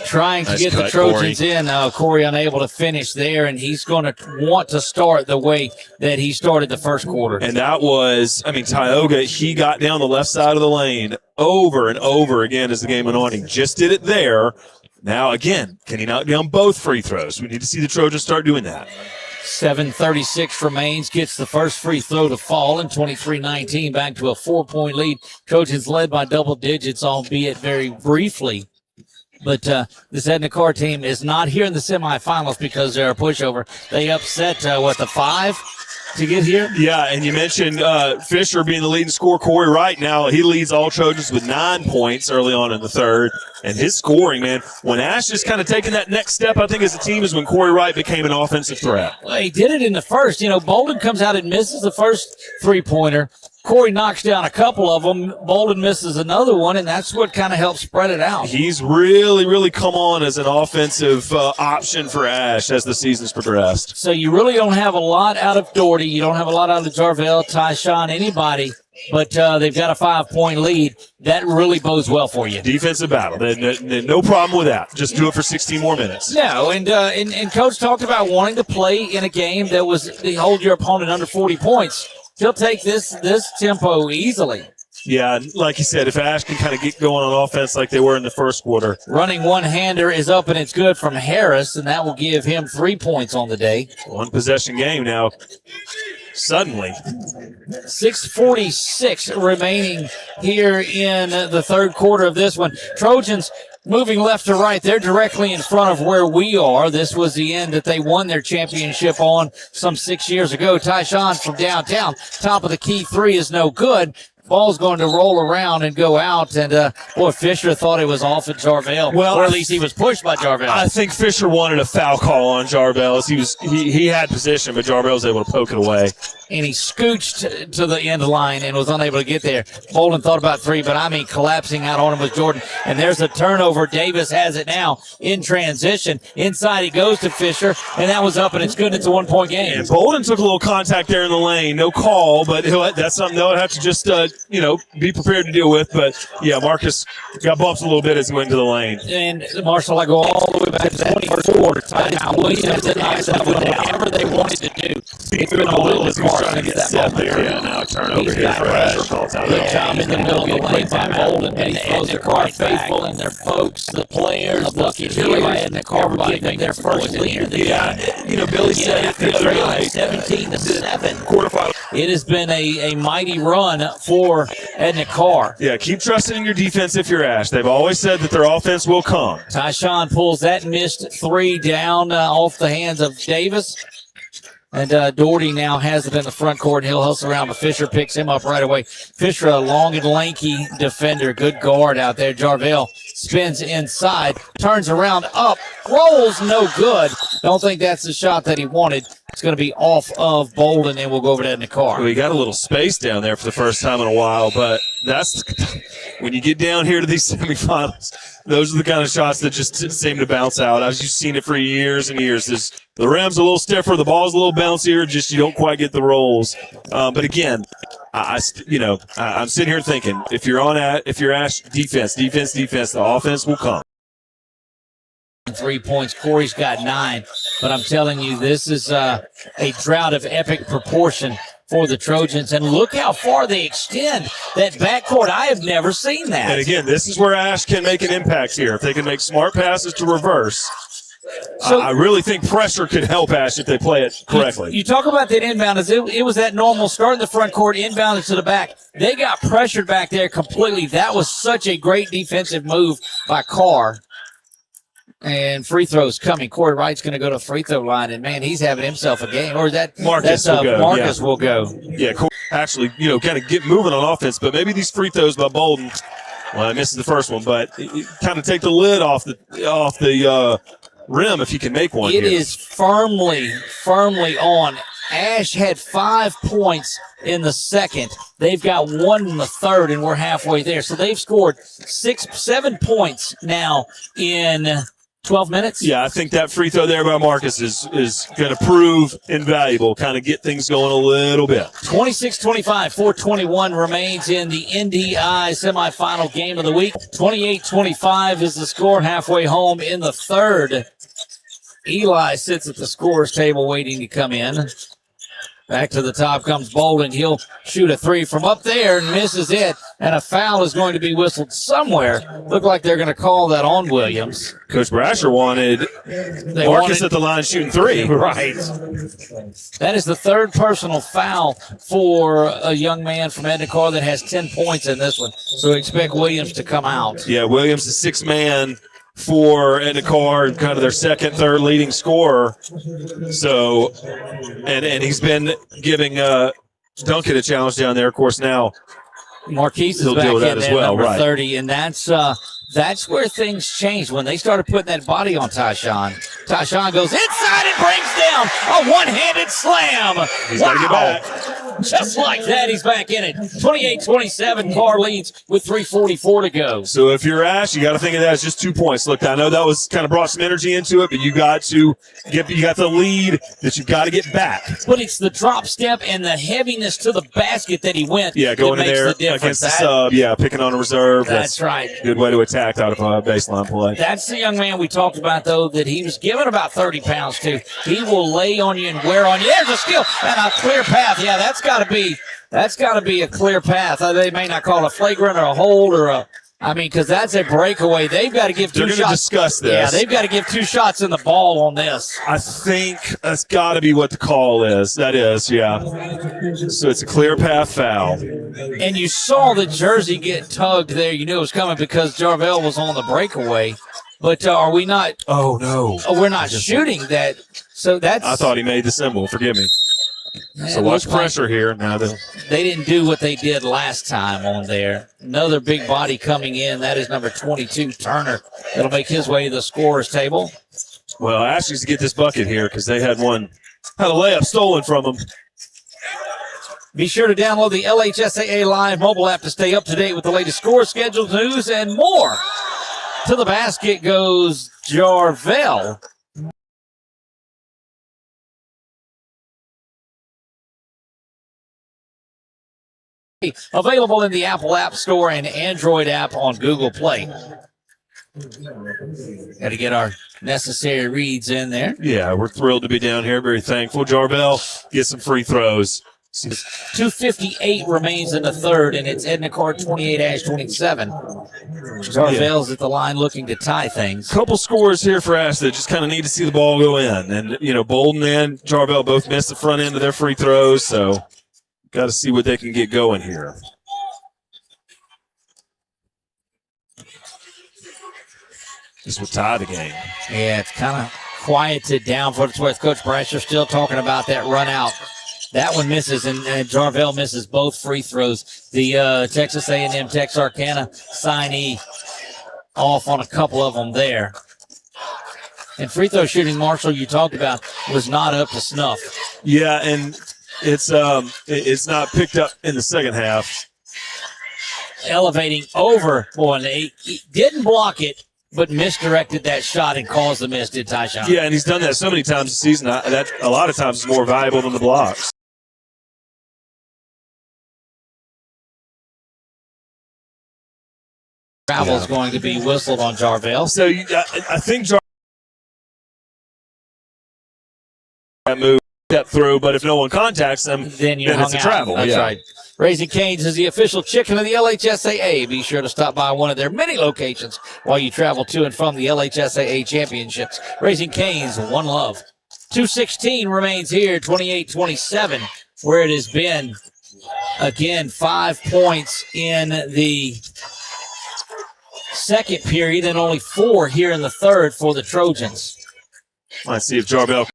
Speaker 1: trying to get the Trojans in. Corey unable to finish there, and he's going to want to start the way that he started the first quarter.
Speaker 2: And that was, Tioga, he got down the left side of the lane over and over again as the game went on. He just did it there. Now, again, can he knock down both free throws? We need to see the Trojans start doing that.
Speaker 1: 7:36 remains, gets the first free throw to fall, and 23-19 back to a 4-point lead. Trojans led by double digits, albeit very briefly. But this Edna Karr team is not here in the semifinals because they're a pushover. They upset, the 5 to get here?
Speaker 2: Yeah, and you mentioned Fisher being the leading scorer. Corey Wright now, he leads all Trojans with 9 points early on in the third. And his scoring, man, when Ash is kind of taking that next step, I think, as a team, is when Corey Wright became an offensive threat.
Speaker 1: Well, he did it in the first. Bolden comes out and misses the first three-pointer. Corey knocks down a couple of them. Bolden misses another one, and that's what kind of helps spread it out.
Speaker 2: He's really, really come on as an offensive option for Ash as the season's progressed.
Speaker 1: So you really don't have a lot out of Doherty. You don't have a lot out of Jarvell, Tyshawn, anybody but they've got a 5-point lead. That really bodes well for you.
Speaker 2: Defensive battle. No problem with that. Just do it for 16 more minutes.
Speaker 1: No, and Coach talked about wanting to play in a game that was hold your opponent under 40 points. He'll take this tempo easily.
Speaker 2: Yeah, like you said, if Ash can kind of get going on offense like they were in the first quarter.
Speaker 1: Running one-hander is up, and it's good from Harris, and that will give him 3 points on the day.
Speaker 2: One possession game now. Suddenly.
Speaker 1: 6:46 remaining here in the third quarter of this one. Trojans moving left to right. They're directly in front of where we are. This was the end that they won their championship on some 6 years ago. Tyshawn from downtown. Top of the key three is no good. Ball's going to roll around and go out, and boy, Fisher thought it was off at Jarvell.
Speaker 2: Well,
Speaker 1: or at least he was pushed by Jarvell.
Speaker 2: I think Fisher wanted a foul call on Jarvell. He had position, but Jarvell was able to poke it away.
Speaker 1: And he scooched to the end line and was unable to get there. Bolden thought about three, but I mean collapsing out on him with Jordan. And there's a turnover. Davis has it now in transition. Inside he goes to Fisher, and that was up, and it's good. It's a 1-point game.
Speaker 2: And Bolden took a little contact there in the lane. No call, but that's something they'll have to just be prepared to deal with. But, yeah, Marcus got bumped a little bit as he went into the lane.
Speaker 1: And, Marshall, I go all the way back to that 24. Timeout. Williams and Issa with whatever they wanted to do. It's been a little bit trying to get that ball there.
Speaker 2: Yeah, now turnover here for Ash.
Speaker 1: Good job in the middle of the lane by Bolden. And the Edna Karr faithful and their folks, the players, lucky Billy by Edna Karr were giving their first lead of the game.
Speaker 2: Billy said it the other night.
Speaker 1: 17-7.
Speaker 2: Quarterfinal.
Speaker 1: It has been a mighty run for Edna Karr.
Speaker 2: Yeah, keep trusting in your defense if you're Ash. They've always said that their offense will come.
Speaker 1: Tyshawn pulls that missed three down off the hands of Davis. And Doherty now has it in the front court. He'll hustle around, but Fisher picks him up right away. Fisher, a long and lanky defender. Good guard out there. Jarvell spins inside, turns around, up, rolls, no good. Don't think that's the shot that he wanted. It's going to be off of Bolden, and we'll go over to Edna Karr.
Speaker 2: We got a little space down there for the first time in a while, but that's when you get down here to these semifinals, those are the kind of shots that just seem to bounce out. I've just seen it for years and years. The rim's a little stiffer, the ball's a little bouncier, just you don't quite get the rolls. But again, I'm sitting here thinking, if you're Ash, defense, the offense will come.
Speaker 1: 3 points. Corey's got 9. But I'm telling you, this is a drought of epic proportion for the Trojans. And look how far they extend that backcourt. I have never seen that.
Speaker 2: And again, this is where Ash can make an impact here. If they can make smart passes to reverse, so, I really think pressure could help Ash if they play it correctly.
Speaker 1: You talk about that inbound. It was that normal start in the front court, inbounded to the back. They got pressured back there completely. That was such a great defensive move by Karr. And free throws coming. Corey Wright's going to go to the free throw line, and man, he's having himself a game. Or is that
Speaker 2: Marcus will go?
Speaker 1: Marcus will go.
Speaker 2: Yeah, Corey actually, kind of get moving on offense, but maybe these free throws by Bolden. Well, I missed the first one, but kind of take the lid off the rim if you can make one.
Speaker 1: It is firmly on. Ash had 5 points in the second. They've got 1 in the third, and we're halfway there. So they've scored 7 points now in 12 minutes.
Speaker 2: Yeah, I think that free throw there by Marcus is going to prove invaluable, kind of get things going a little bit.
Speaker 1: 26-25, 4:21 remains in the NDI semifinal game of the week. 28-25 is the score halfway home in the third. Eli sits at the scorer's table waiting to come in. Back to the top comes Bolden. He'll shoot a three from up there and misses it. And a foul is going to be whistled somewhere. Look like they're going to call that on Williams.
Speaker 2: Coach Brasher wanted Marcus at the line shooting three.
Speaker 1: Right. That is the third personal foul for a young man from Edna Karr that has 10 points in this one. So expect Williams to come out.
Speaker 2: Yeah, Williams is sixth man for Edna Karr, kind of their second, third leading scorer. So, and he's been giving Duncan a challenge down there. Of course, now
Speaker 1: Marquise is back in there, number 30, and that's where things changed when they started putting that body on Tyshawn. Tyshawn goes inside and brings down a one-handed slam.
Speaker 2: He's got to get back.
Speaker 1: Just like that, he's back in it. 28-27, Karr leads with 3:44 to go.
Speaker 2: So if you're Ash, you got to think of that as just 2 points. Look, I know that was kind of brought some energy into it, but you got the lead that you've got to get back.
Speaker 1: But it's the drop step and the heaviness to the basket that he went.
Speaker 2: Yeah, going in there against the sub. Yeah, picking on a reserve.
Speaker 1: That's right.
Speaker 2: Good way to attack out of a baseline play.
Speaker 1: That's the young man we talked about, though, that he was given about 30 pounds to. He will lay on you and wear on you. There's a steal and a clear path. Yeah, that's got to be a clear path. They may not call it a flagrant or a hold or a. I mean, because that's a breakaway. They've got to give 2 shots.
Speaker 2: They're going to discuss this.
Speaker 1: Yeah, they've got to give 2 shots in the ball on this.
Speaker 2: I think that's got to be what the call is. That is, yeah. So it's a clear path foul.
Speaker 1: And you saw the jersey get tugged there. You knew it was coming because Jarvell was on the breakaway. But are we not?
Speaker 2: Oh, no.
Speaker 1: We're not shooting that. So that's.
Speaker 2: I thought he made the symbol. Forgive me. So watch pressure here. Now
Speaker 1: they didn't do what they did last time on there. Another big body coming in. That is number 22, Turner. That'll make his way to the scorer's table.
Speaker 2: Well, Ash needs to get this bucket here because they had a layup stolen from them.
Speaker 1: Be sure to download the LHSAA Live mobile app to stay up to date with the latest score, schedules, news, and more. To the basket goes Jarvell. Available in the Apple App Store and Android app on Google Play. Got to get our necessary reads in there.
Speaker 2: Yeah, we're thrilled to be down here. Very thankful. Jarvell gets some free throws.
Speaker 1: 2:58 remains in the third, and it's Edna Karr 28-27. Jarvell's at the line looking to tie things.
Speaker 2: Couple scores here for Ash that just kind of need to see the ball go in. And, Bolden and Jarvell both missed the front end of their free throws, so got to see what they can get going here. This will tie the game.
Speaker 1: Yeah, it's kind of quieted down for what it's worth. Coach Brasher still talking about that run out. That one misses, and Jarvell misses both free throws. The Texas A&M Texarkana signee off on a couple of them there. And free throw shooting, Marshall, you talked about, was not up to snuff.
Speaker 2: Yeah, and it's not picked up in the second half.
Speaker 1: Elevating over, and he didn't block it, but misdirected that shot and caused the miss, did Tyshawn.
Speaker 2: Yeah, and he's done that so many times this season. That a lot of times is more valuable than the blocks.
Speaker 1: Travel is going to be whistled on Jarvell.
Speaker 2: So I think that move step through, but if no one contacts them,
Speaker 1: then it's a
Speaker 2: travel.
Speaker 1: That's right. Raising Cane's is the official chicken of the LHSAA. Be sure to stop by one of their many locations while you travel to and from the LHSAA championships. Raising Cane's, one love. 2:16 remains here, 28-27, where it has been. Again, 5 points in the second period and only 4 here in the third for the Trojans.
Speaker 2: Let's see if Jarvell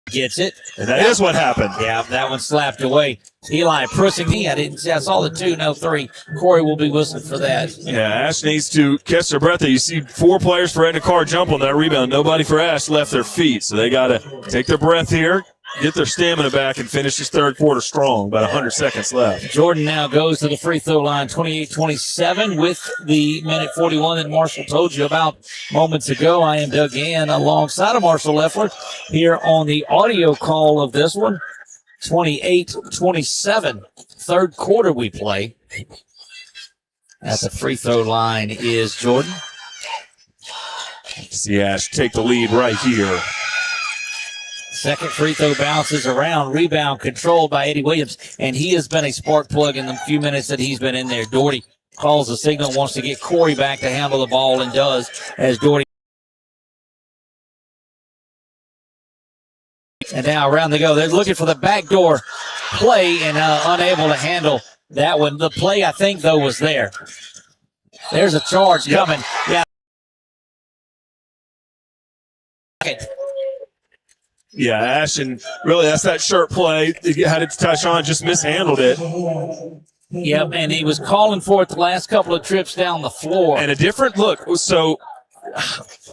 Speaker 1: gets it.
Speaker 2: And that is what happened.
Speaker 1: Yeah, that one slapped away. Eli Prissing. I saw the 2, no 3. Corey will be whistled for that.
Speaker 2: Yeah, Ash needs to catch their breath. You see 4 players for Edna Karr jump on that rebound. Nobody for Ash left their feet. So they got to take their breath here, get their stamina back, and finish this third quarter strong. About 100 seconds left.
Speaker 1: Jordan now goes to the free throw line, 28-27 with the minute 41 that Marshall told you about moments ago. I am Doug Gann alongside of Marshall Leffler here on the audio call of this one. 28-27, third quarter we play. At the free throw line is Jordan.
Speaker 2: See Ash take the lead right here.
Speaker 1: Second free throw bounces around. Rebound controlled by Eddie Williams. And he has been a spark plug in the few minutes that he's been in there. Doherty calls the signal, wants to get Corey back to handle the ball, and does as Doherty. And now around they go. They're looking for the backdoor play and unable to handle that one. The play, I think, though, was there. There's a charge coming. Yeah.
Speaker 2: Yeah, Ash, and really that's that shirt play. Had it to Tyshawn, just mishandled it.
Speaker 1: Yep, and he was calling for it the last couple of trips down the floor.
Speaker 2: And a different look. So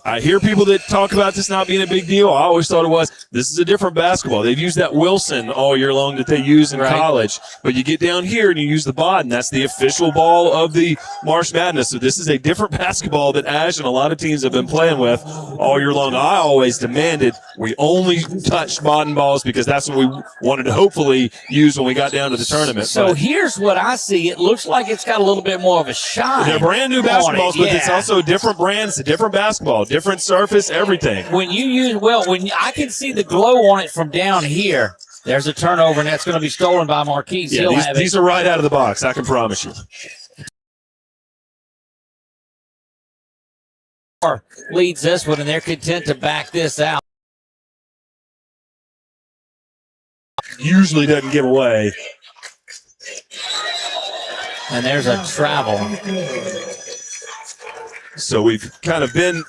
Speaker 2: I hear people that talk about this not being a big deal. I always thought it was. This is a different basketball. They've used that Wilson all year long that they use in college. But you get down here and you use the Bodden. That's the official ball of the March Madness. So this is a different basketball that Ash and a lot of teams have been playing with all year long. I always demanded we only touch Bodden balls because that's what we wanted to hopefully use when we got down to the tournament.
Speaker 1: So here's what I see. It looks like it's got a little bit more of a shine.
Speaker 2: They're brand new basketballs, but it's also a different brand. It's a different basketball, different surface, everything.
Speaker 1: When you use, I can see the glow on it from down here. There's a turnover, and that's going to be stolen by Marquise.
Speaker 2: Yeah, these are right out of the box, I can promise you.
Speaker 1: Leads this one, and they're content to back this out.
Speaker 2: Usually doesn't give away.
Speaker 1: And there's a travel.
Speaker 2: So we've kind of been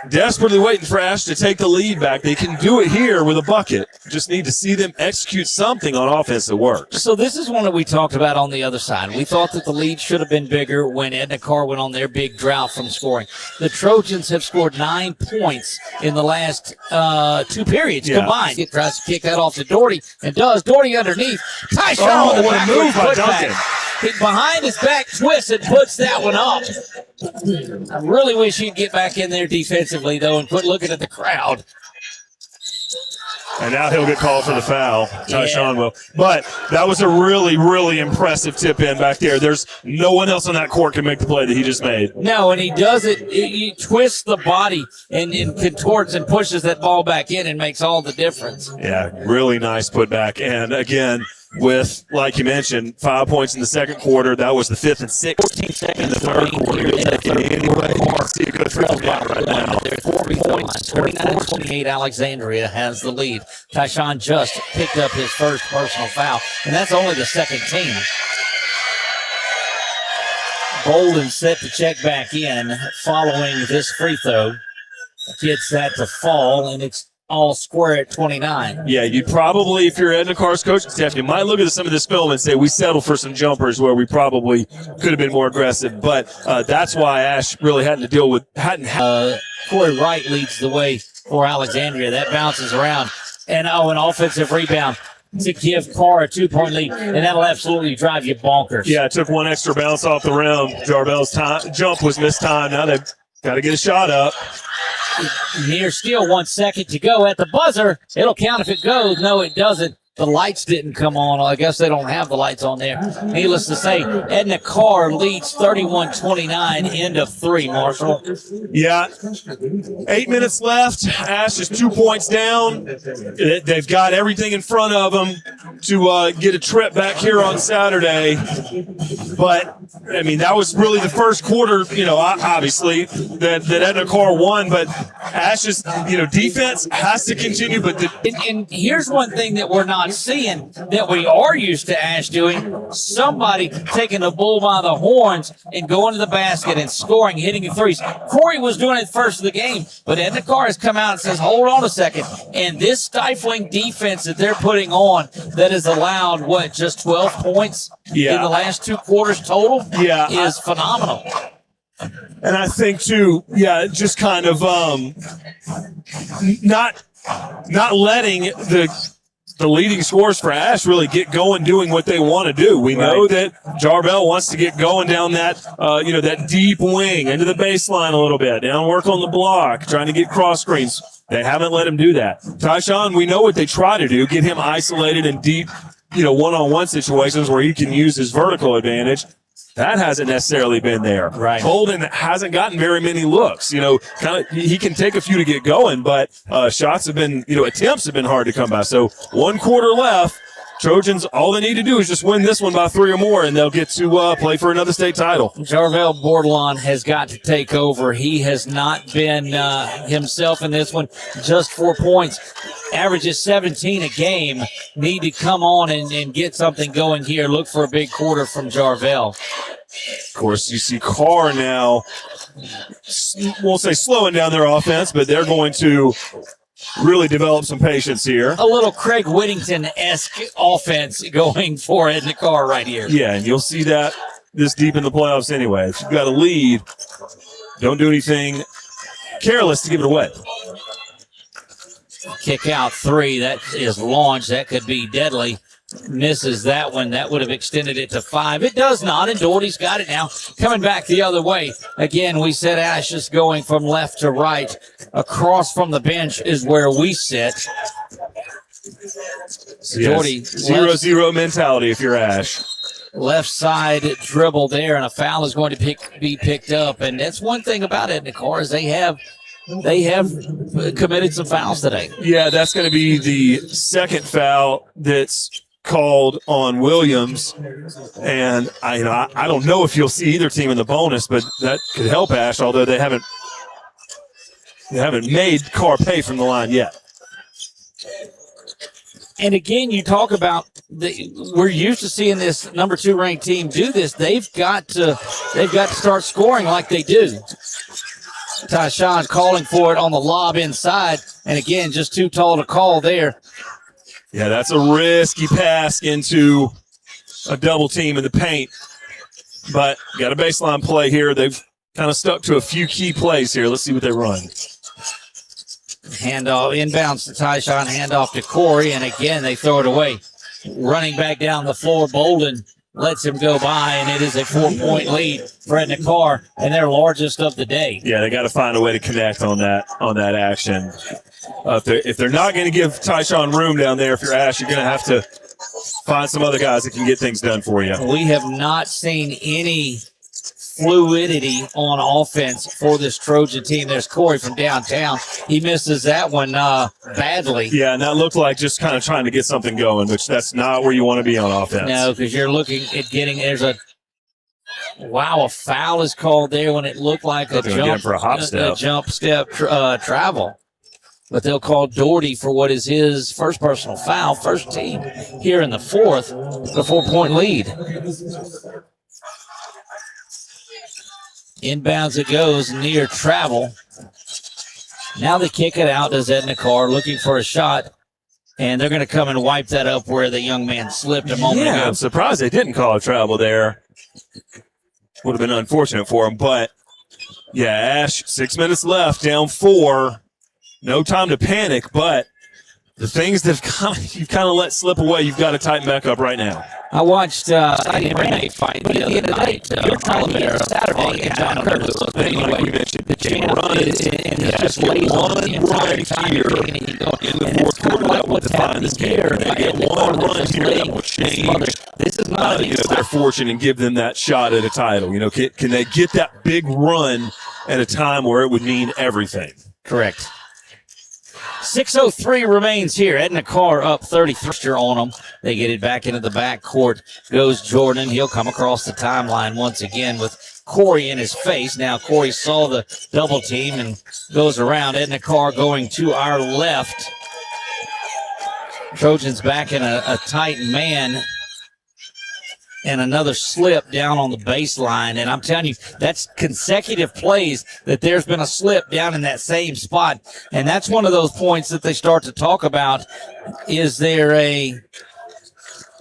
Speaker 2: desperately waiting for Ash to take the lead back. They can do it here with a bucket. Just need to see them execute something on offense that works.
Speaker 1: So this is one that we talked about on the other side. We thought that the lead should have been bigger when Edna Karr went on their big drought from scoring. The Trojans have scored 9 points in the last 2 periods combined. It tries to kick that off to Doherty, and does. Doherty underneath. Tyshawn with a
Speaker 2: what a move by Duncan.
Speaker 1: Behind his back twist and puts that one up. I really wish he'd get back in there defensively, though, and quit looking at the crowd.
Speaker 2: And now he'll get called for the foul. Tyshawn will. But that was a really, really impressive tip in back there. There's no one else on that court can make the play that he just made.
Speaker 1: No, and he does it. He twists the body and contorts and pushes that ball back in and makes all the difference.
Speaker 2: Yeah, really nice putback. And again, with, like you mentioned, 5 points in the second quarter. That was the 5th and 6th.
Speaker 1: 14 seconds
Speaker 2: in the third quarter. You'll take it anyway. You see a good triple right now.
Speaker 1: There's 4 points. 29-28, Alexandria has the lead. Tyshawn just picked up his first personal foul, and that's only the second team. Bolden set to check back in following this free throw. Gets that to fall, and it's all square at 29.
Speaker 2: Yeah, you'd probably, if you're Edna Karr's coaching staff, you might look at some of this film and say we settled for some jumpers where we probably could have been more aggressive. But that's why Ash really hadn't
Speaker 1: Corey Wright leads the way for Alexandria. That bounces around. And an offensive rebound to give Karr a 2-point lead, and that'll absolutely drive you bonkers.
Speaker 2: Yeah, it took one extra bounce off the rim. Jarbel's jump was mistimed. Now they've got to get a shot up.
Speaker 1: Near steal, 1 second to go at the buzzer. It'll count if it goes. No, it doesn't. The lights didn't come on. I guess they don't have the lights on there. Needless to say, Edna Karr leads 31-29, end of 3, Marshall.
Speaker 2: Yeah, 8 minutes left. Ash is 2 points down. They've got everything in front of them to get a trip back here on Saturday. But, I mean, that was really the first quarter, obviously, that Edna Karr won. But Ash's, defense has to continue. But
Speaker 1: and here's one thing that we're not seeing that we are used to Ash doing: somebody taking the bull by the horns and going to the basket and scoring, hitting the threes. Corey was doing it first of the game, but Edna Karr has come out and says, hold on a second. And this stifling defense that they're putting on that has allowed, just 12 points in the last 2 quarters total is phenomenal.
Speaker 2: And I think, too, just kind of not letting the leading scorers for Ash really get going doing what they want to do. We know that Jarbel wants to get going down that, that deep wing into the baseline a little bit, down work on the block, trying to get cross screens. They haven't let him do that. Tyshawn, we know what they try to do, get him isolated in deep, one-on-one situations where he can use his vertical advantage. That hasn't necessarily been there.
Speaker 1: Right.
Speaker 2: Bolden hasn't gotten very many looks. He can take a few to get going, but shots have been, attempts have been hard to come by. So 1 quarter left. Trojans, all they need to do is just win this one by 3 or more, and they'll get to play for another state title.
Speaker 1: Jarvel Bordelon has got to take over. He has not been himself in this one. Just 4 points. Averages 17 a game. Need to come on and get something going here. Look for a big quarter from Jarvel.
Speaker 2: Of course, you see Karr now, we'll say slowing down their offense, but they're going to really develop some patience here.
Speaker 1: A little Craig Whittington-esque offense going for Edna Karr right here.
Speaker 2: Yeah, and you'll see that this deep in the playoffs anyway. If you've got a lead, don't do anything careless to give it away.
Speaker 1: Kick out 3. That is launched. That could be deadly. Misses that one. That would have extended it to 5. It does not, and Doherty's got it now. Coming back the other way. Again, we said Ash is going from left to right. Across from the bench is where we sit. Doherty,
Speaker 2: 0-0 mentality if you're Ash.
Speaker 1: Left side dribble there, and a foul is going to be picked up. And that's one thing about Edna Karr is they have committed some fouls today.
Speaker 2: Yeah, that's going to be the second foul that's called on Williams. And I don't know if you'll see either team in the bonus, but that could help Ash, although they haven't made Karr pay from the line yet.
Speaker 1: And again, you talk about we're used to seeing this number 2 ranked team do this. They've got to start scoring like they do. Tyshawn calling for it on the lob inside, and again, just too tall to call there.
Speaker 2: Yeah, that's a risky pass into a double team in the paint. But got a baseline play here. They've kind of stuck to a few key plays here. Let's see what they run.
Speaker 1: Handoff, inbounds to Tyshawn, handoff to Corey, and again, they throw it away. Running back down the floor, Bolden lets him go by, and it is a 4-point lead for Edna Karr, and their largest of the day.
Speaker 2: Yeah, they got to find a way to connect on that action. If they're not going to give Tyshawn room down there, if you're Ash, you're going to have to find some other guys that can get things done for you.
Speaker 1: We have not seen any fluidity on offense for this Trojan team. There's Corey from downtown. He misses that one badly.
Speaker 2: Yeah, and that looked like just kind of trying to get something going, which that's not where you want to be on offense.
Speaker 1: No, because you're looking at a foul is called there when it looked like a jump step travel. But they'll call Doherty for what is his first personal foul, first team here in the 4th, the 4-point lead. Inbounds it goes near travel. Now they kick it out to Edna Karr looking for a shot, and they're going to come and wipe that up where the young man slipped a moment ago.
Speaker 2: I'm surprised they didn't call a travel there. Would have been unfortunate for him, but yeah, Ash, 6 minutes left, down 4. No time to panic, but the things that you've kind of let slip away, you've got to tighten back up right now.
Speaker 1: I watched the MMA fight the other night. You're telling me Saturday and John Curtis. But anyway, the champ just lays on the entire time here in the 4th quarter. That would define this game. They get one run here that will change. This is not
Speaker 2: their fortune and give them that shot at a title. Can they get that big run at a time where it would mean everything?
Speaker 1: Correct. 6:03 remains here. Edna Karr up 33 on them. They get it back into the backcourt. Goes Jordan. He'll come across the timeline once again with Corey in his face. Now Corey saw the double team and goes around. Edna Karr going to our left. Trojans back in a tight man. And another slip down on the baseline. And I'm telling you, that's consecutive plays that there's been a slip down in that same spot. And that's one of those points that they start to talk about. Is there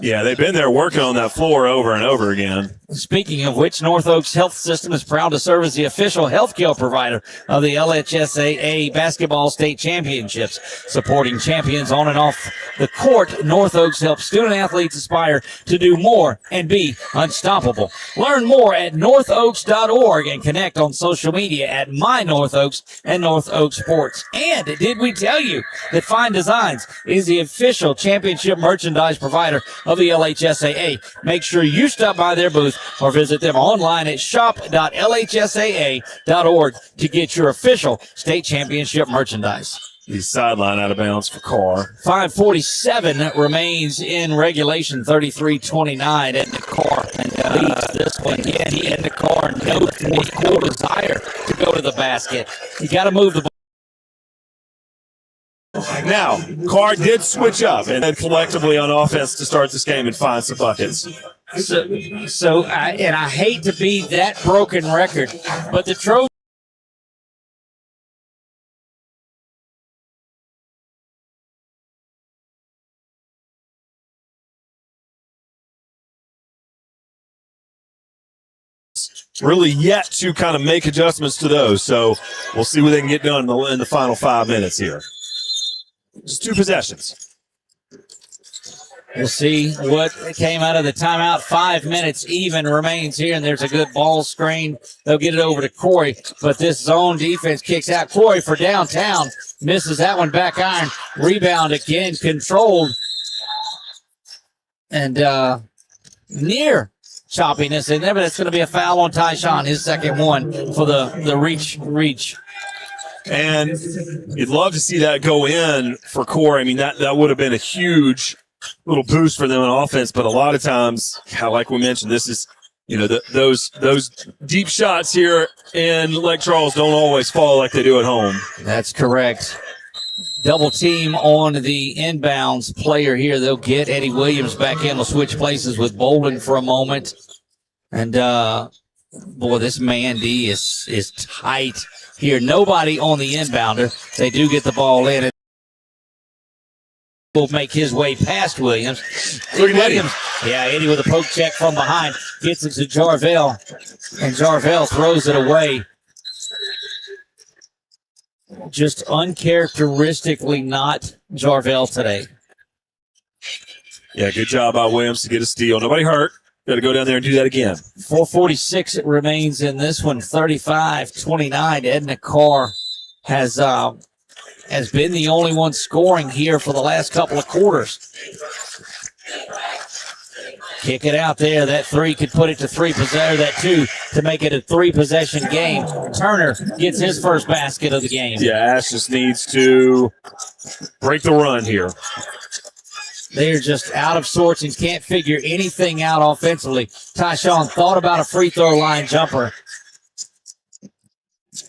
Speaker 2: Yeah, they've been there working on that floor over and over again.
Speaker 1: Speaking of which, North Oaks Health System is proud to serve as the official healthcare provider of the LHSAA Basketball State Championships. Supporting champions on and off the court, North Oaks helps student-athletes aspire to do more and be unstoppable. Learn more at northoaks.org and connect on social media at MyNorthOaks and North Oaks Sports. And did we tell you that Fine Designs is the official championship merchandise provider of the LHSAA? Make sure you stop by their booth or visit them online at shop.lhsaa.org to get your official state championship merchandise.
Speaker 2: He's sideline out of bounds for Karr.
Speaker 1: 5:47 remains in regulation, 33-29. Edna Karr leads this one. Again, Edna Karr no fourth quarter desire to go to the basket. You got to move the ball.
Speaker 2: Now, Karr did switch up and then collectively on offense to start this game and find some buckets.
Speaker 1: I hate to be that broken record, but the Trojans
Speaker 2: really yet to kind of make adjustments to those. So we'll see what they can get done in the final 5 minutes here. Just 2 possessions.
Speaker 1: We'll see what came out of the timeout. 5 minutes even remains here, and there's a good ball screen. They'll get it over to Corey, but this zone defense kicks out. Corey for downtown. Misses that one, back iron. Rebound again, controlled. And near choppiness in there, but it's going to be a foul on Tyshawn, his second one for the reach.
Speaker 2: And you'd love to see that go in for Corey. I mean, that would have been a huge little boost for them on offense, but a lot of times, like we mentioned, this is, those deep shots here in Lake Charles don't always fall like they do at home.
Speaker 1: That's correct. Double team on the inbounds player here. They'll get Eddie Williams back in. They'll switch places with Bolden for a moment. And, boy, this man D is tight here. Nobody on the inbounder. They do get the ball in. Will make his way past Williams.
Speaker 2: Look at Eddie.
Speaker 1: Yeah, Eddie with a poke check from behind. Gets it to Jarvell. And Jarvell throws it away. Just uncharacteristically not Jarvell today.
Speaker 2: Yeah, good job by Williams to get a steal. Nobody hurt. Got to go down there and do that again.
Speaker 1: 4:46 it remains in this one. 35-29. Edna Karr has been the only one scoring here for the last couple of quarters. Kick it out there. That 3 could put it to 3 possession. That 2 to make it a 3-possession game. Turner gets his first basket of the game.
Speaker 2: Yeah, Ash just needs to break the run here.
Speaker 1: They're just out of sorts and can't figure anything out offensively. Tyshawn thought about a free throw line jumper.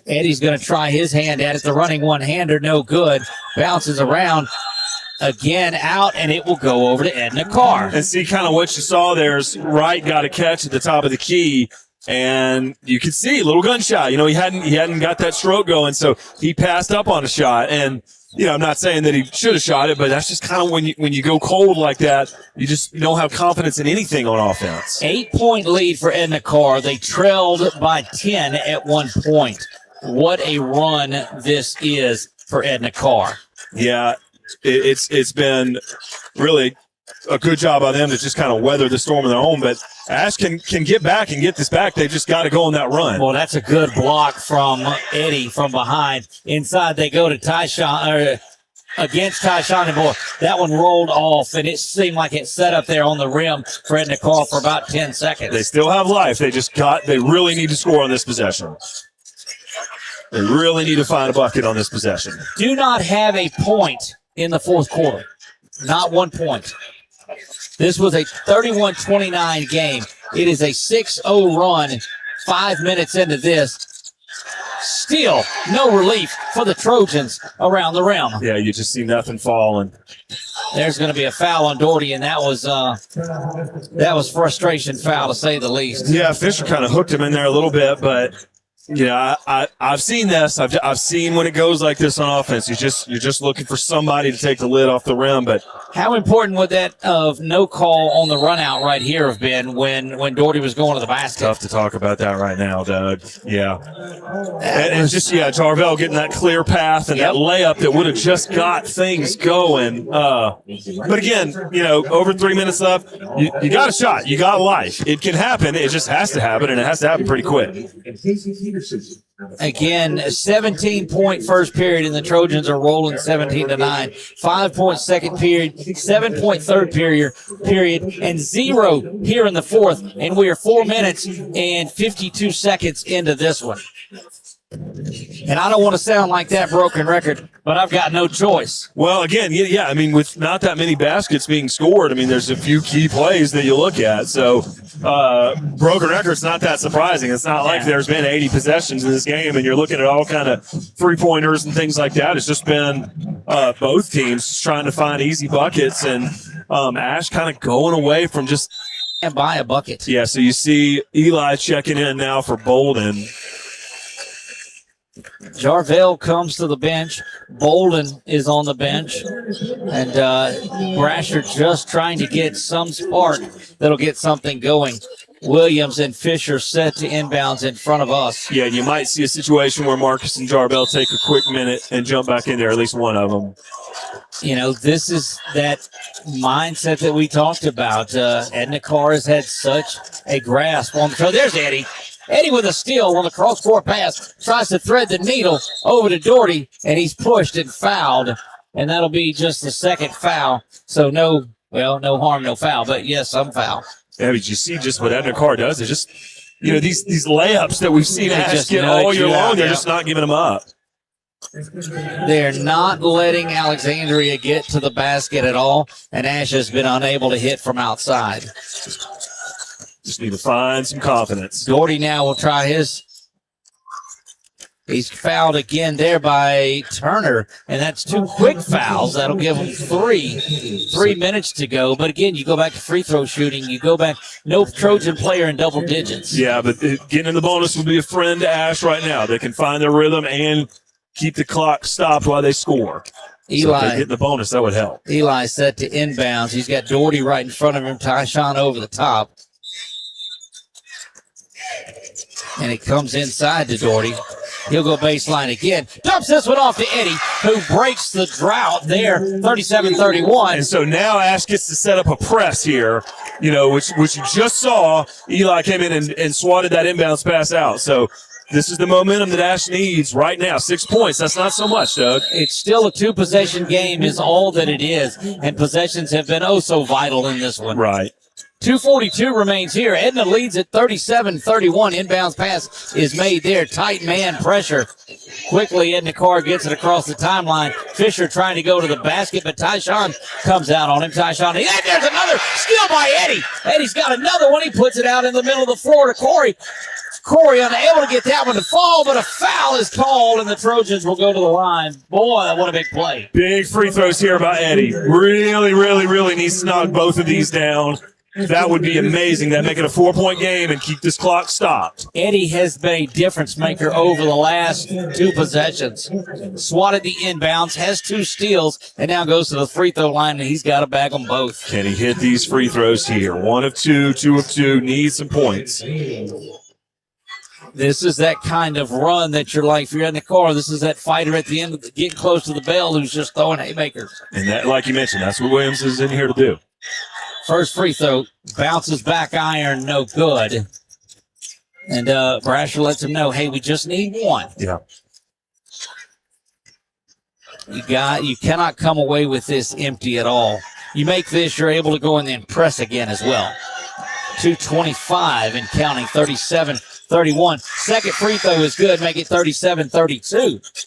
Speaker 1: Eddie's going to try his hand at it. The running one-hander, no good. Bounces around. Again out, and it will go over to Edna Karr.
Speaker 2: And see kind of what you saw there is Wright got a catch at the top of the key, and you could see a little gunshot. He hadn't got that stroke going, so he passed up on a shot. And I'm not saying that he should have shot it, but that's just kind of when you go cold like that, you don't have confidence in anything on offense.
Speaker 1: 8-point lead for Edna Karr. They trailed by 10 at one point. What a run this is for Edna Karr.
Speaker 2: Yeah. It's been really a good job by them to just kind of weather the storm of their own. But Ash can get back and get this back. They've just got to go on that run.
Speaker 1: Well, that's a good block from Eddie from behind. Inside they go to Tyshawn, against Tyshawn, and boy, that one rolled off, and it seemed like it set up there on the rim for Edna Karr for about 10 seconds.
Speaker 2: They still have life. They really need to score on this possession. They really need to find a bucket on this possession.
Speaker 1: Do not have a point in the fourth quarter. Not 1 point. This was a 31-29 game. It is a 6-0 run 5 minutes into this. Still no relief for the Trojans around the rim.
Speaker 2: Yeah, you just see nothing falling.
Speaker 1: There's going to be a foul on Doherty, and that was frustration foul to say the least.
Speaker 2: Yeah, Fisher kind of hooked him in there a little bit, but I've seen this. I've seen when it goes like this on offense. You're just looking for somebody to take the lid off the rim. But
Speaker 1: how important would that of no call on the run out right here have been when Doherty was going to the basket?
Speaker 2: Tough to talk about that right now, Doug. Yeah, and it's just Jarvell getting that clear path and that layup that would have just got things going. But again, over 3 minutes left, you got a shot. You got life. It can happen. It just has to happen, and it has to happen pretty quick.
Speaker 1: Again, a 17-point first period, and the Trojans are rolling 17-9. 5-point second period, 7-point third period, and 0 here in the fourth. And we are 4 minutes and 52 seconds into this one. And I don't want to sound like that broken record, but I've got no choice.
Speaker 2: Well, again, I mean, with not that many baskets being scored, I mean, there's a few key plays that you look at. So, broken record's not that surprising. It's not like there's been 80 possessions in this game, and you're looking at all kind of three-pointers and things like that. It's just been both teams just trying to find easy buckets, and Ash kind of going away from just
Speaker 1: and buy a bucket.
Speaker 2: Yeah, so you see Eli checking in now for Bolden.
Speaker 1: Jarvell comes to the bench. Bolden is on the bench. And Brasher just trying to get some spark that'll get something going. Williams and Fisher set to inbounds in front of us.
Speaker 2: Yeah, and you might see a situation where Marcus and Jarbel take a quick minute and jump back in there, at least one of them.
Speaker 1: You know, this is that mindset that we talked about. Edna Karr has had such a grasp on the control. There's Eddie. Eddie with a steal on the cross-court pass. Tries to thread the needle over to Doherty, and he's pushed and fouled. And that'll be just the second foul. So no harm, no foul. But yes, some foul.
Speaker 2: Yeah, but you see just what Edna Karr does. It's just, you know, these layups that we've seen Ash get all year long, they're just not giving them up.
Speaker 1: They're not letting Alexandria get to the basket at all, and Ash has been unable to hit from outside.
Speaker 2: Just need to find some confidence.
Speaker 1: Doherty now will try his. He's fouled again there by Turner, and that's 2 quick fouls. That'll give him 3 minutes to go. But again, you go back to free throw shooting. You go back, no Trojan player in double digits.
Speaker 2: Yeah, but getting in the bonus would be a friend to Ash right now. They can find their rhythm and keep the clock stopped while they score.
Speaker 1: Eli,
Speaker 2: so if they get the bonus, that would help.
Speaker 1: Eli set to inbounds. He's got Doherty right in front of him, Tyshawn over the top. And it comes inside to Doherty. He'll go baseline again. Dumps this one off to Eddie, who breaks the drought there, 37-31.
Speaker 2: And so now Ash gets to set up a press here, you know, which you just saw. Eli came in and swatted that inbounds pass out. So this is the momentum that Ash needs right now. 6 points. That's not so much, Doug.
Speaker 1: It's still a 2-possession game is all that it is, and possessions have been oh so vital in this one.
Speaker 2: Right.
Speaker 1: 2:42 remains here. Edna leads at 37-31. Inbounds pass is made there. Tight man pressure. Quickly, Edna Karr gets it across the timeline. Fisher trying to go to the basket, but Tyshawn comes out on him. Tyshawn, and there's another steal by Eddie. Eddie's got another one. He puts it out in the middle of the floor to Corey. Corey unable to get that one to fall, but a foul is called, and the Trojans will go to the line. Boy, what a big play.
Speaker 2: Big free throws here by Eddie. Really needs to knock both of these down. That would be amazing. That'd make it a 4-point game and keep this clock stopped.
Speaker 1: Eddie has been a difference maker over the last 2 possessions. Swatted the inbounds, has 2 steals, and now goes to the free throw line, and he's got to bag them both.
Speaker 2: Can he hit these free throws here? 1 of 2, 2 of 2, needs some points.
Speaker 1: This is that kind of run that you're like, if you're in the car, this is that fighter at the end of getting close to the bell who's just throwing haymakers.
Speaker 2: And that, like you mentioned, that's what Williams is in here to do.
Speaker 1: First free throw, bounces back iron, no good. And Brasher lets him know, hey, we just need 1.
Speaker 2: Yeah.
Speaker 1: You cannot come away with this empty at all. You make this, you're able to go in and press again as well. 2:25 and counting, 37-31. Second free throw is good, make it 37-32.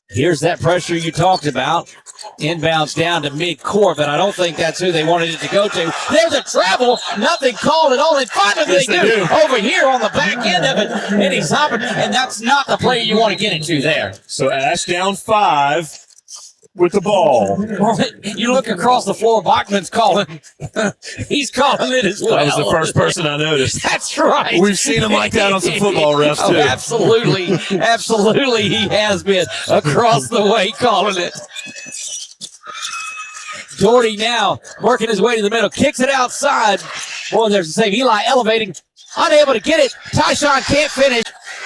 Speaker 1: Here's that pressure you talked about. Inbounds down to mid-court, but I don't think that's who they wanted it to go to. There's a travel, nothing called at all, and finally
Speaker 2: yes,
Speaker 1: they do. Over here on the back end of it, and he's hopping, and that's not the player you want to get into there.
Speaker 2: So Ash down 5 with the ball.
Speaker 1: You look across the floor, Bachman's calling. He's calling it as well.
Speaker 2: That was the first person I noticed.
Speaker 1: That's right.
Speaker 2: We've seen him like that on some football refs, too.
Speaker 1: Oh, absolutely he has been across the way calling it. Doherty now working his way to the middle, kicks it outside. Boy, there's the save. Eli elevating, unable to get it. Tyshawn can't finish.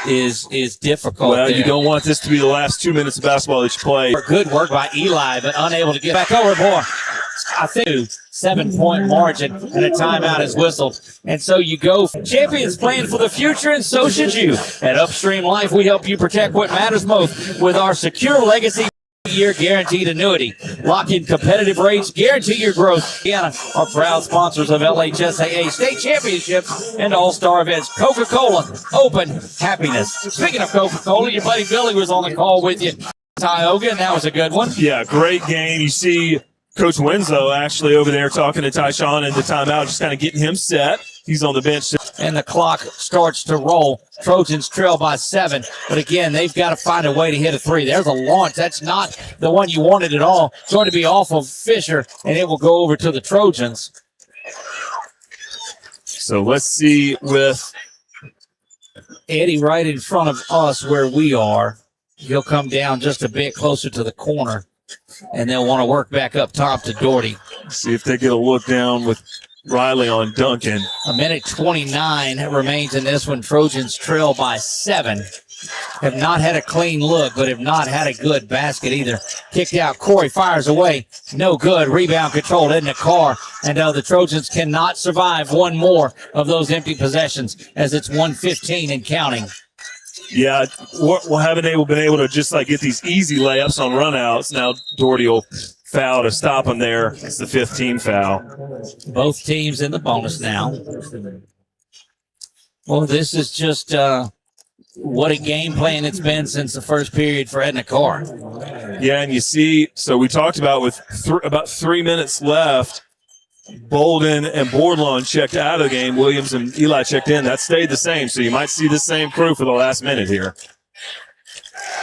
Speaker 1: Is difficult.
Speaker 2: Well,
Speaker 1: there.
Speaker 2: you don't want this to be the last 2 minutes of basketball that you play.
Speaker 1: Good work by Eli, but unable to get back over more. I think 7-point margin and a timeout is whistled. And so you go. Champions playing for the future, and so should you. At Upstream Life, we help you protect what matters most with our secure legacy year guaranteed annuity. Lock in competitive rates, guarantee your growth. Indiana are proud sponsors of LHSAA state championships and all-star events. Coca-Cola, open happiness. Speaking of Coca-Cola, your buddy Billy was on the call with you. Tioga, and that was a good one.
Speaker 2: Yeah, great game. You see Coach Winslow actually over there talking to Tyshawn in the timeout, just kind of getting him set. He's on the bench.
Speaker 1: And the clock starts to roll. Trojans trail by 7. But again, they've got to find a way to hit a 3. There's a launch. That's not the one you wanted at all. It's going to be off of Fisher, and it will go over to the Trojans.
Speaker 2: So let's see with
Speaker 1: Eddie right in front of us where we are. He'll come down just a bit closer to the corner, and they'll want to work back up top to Doherty.
Speaker 2: See if they get a look down with Riley on Duncan.
Speaker 1: A minute 29 remains in this one. Trojans trail by 7. Have not had a clean look, but have not had a good basket either. Kicked out. Corey fires away. No good. Rebound controlled. Edna Karr. And the Trojans cannot survive one more of those empty possessions as it's 1:15 and counting.
Speaker 2: Yeah, we haven't been able to just like get these easy layups on runouts. Now Doherty will foul to stop him there. It's the 5th team foul.
Speaker 1: Both teams in the bonus now. Well, this is just what a game plan it's been since the first period for Edna Karr.
Speaker 2: Yeah, and you see, so we talked about with about 3 minutes left, Bolden and Bordelon checked out of the game. Williams and Eli checked in. That stayed the same, so you might see the same crew for the last minute here.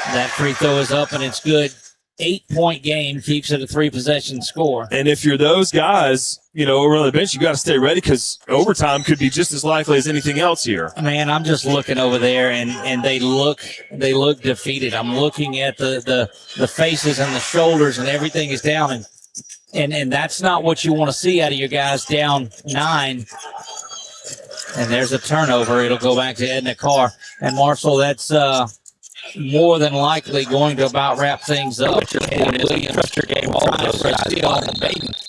Speaker 1: That free throw is up, and it's good. 8-point game, keeps it a 3-possession score.
Speaker 2: And if you're those guys, over on the bench, you got to stay ready because overtime could be just as likely as anything else here.
Speaker 1: Man, I'm just looking over there, and they look defeated. I'm looking at the faces and the shoulders, and everything is down, and that's not what you want to see out of your guys down 9. And there's a turnover. It'll go back to Edna Karr. And Marshall, that's more than likely going to about wrap things up. And Williams trust your game all the time.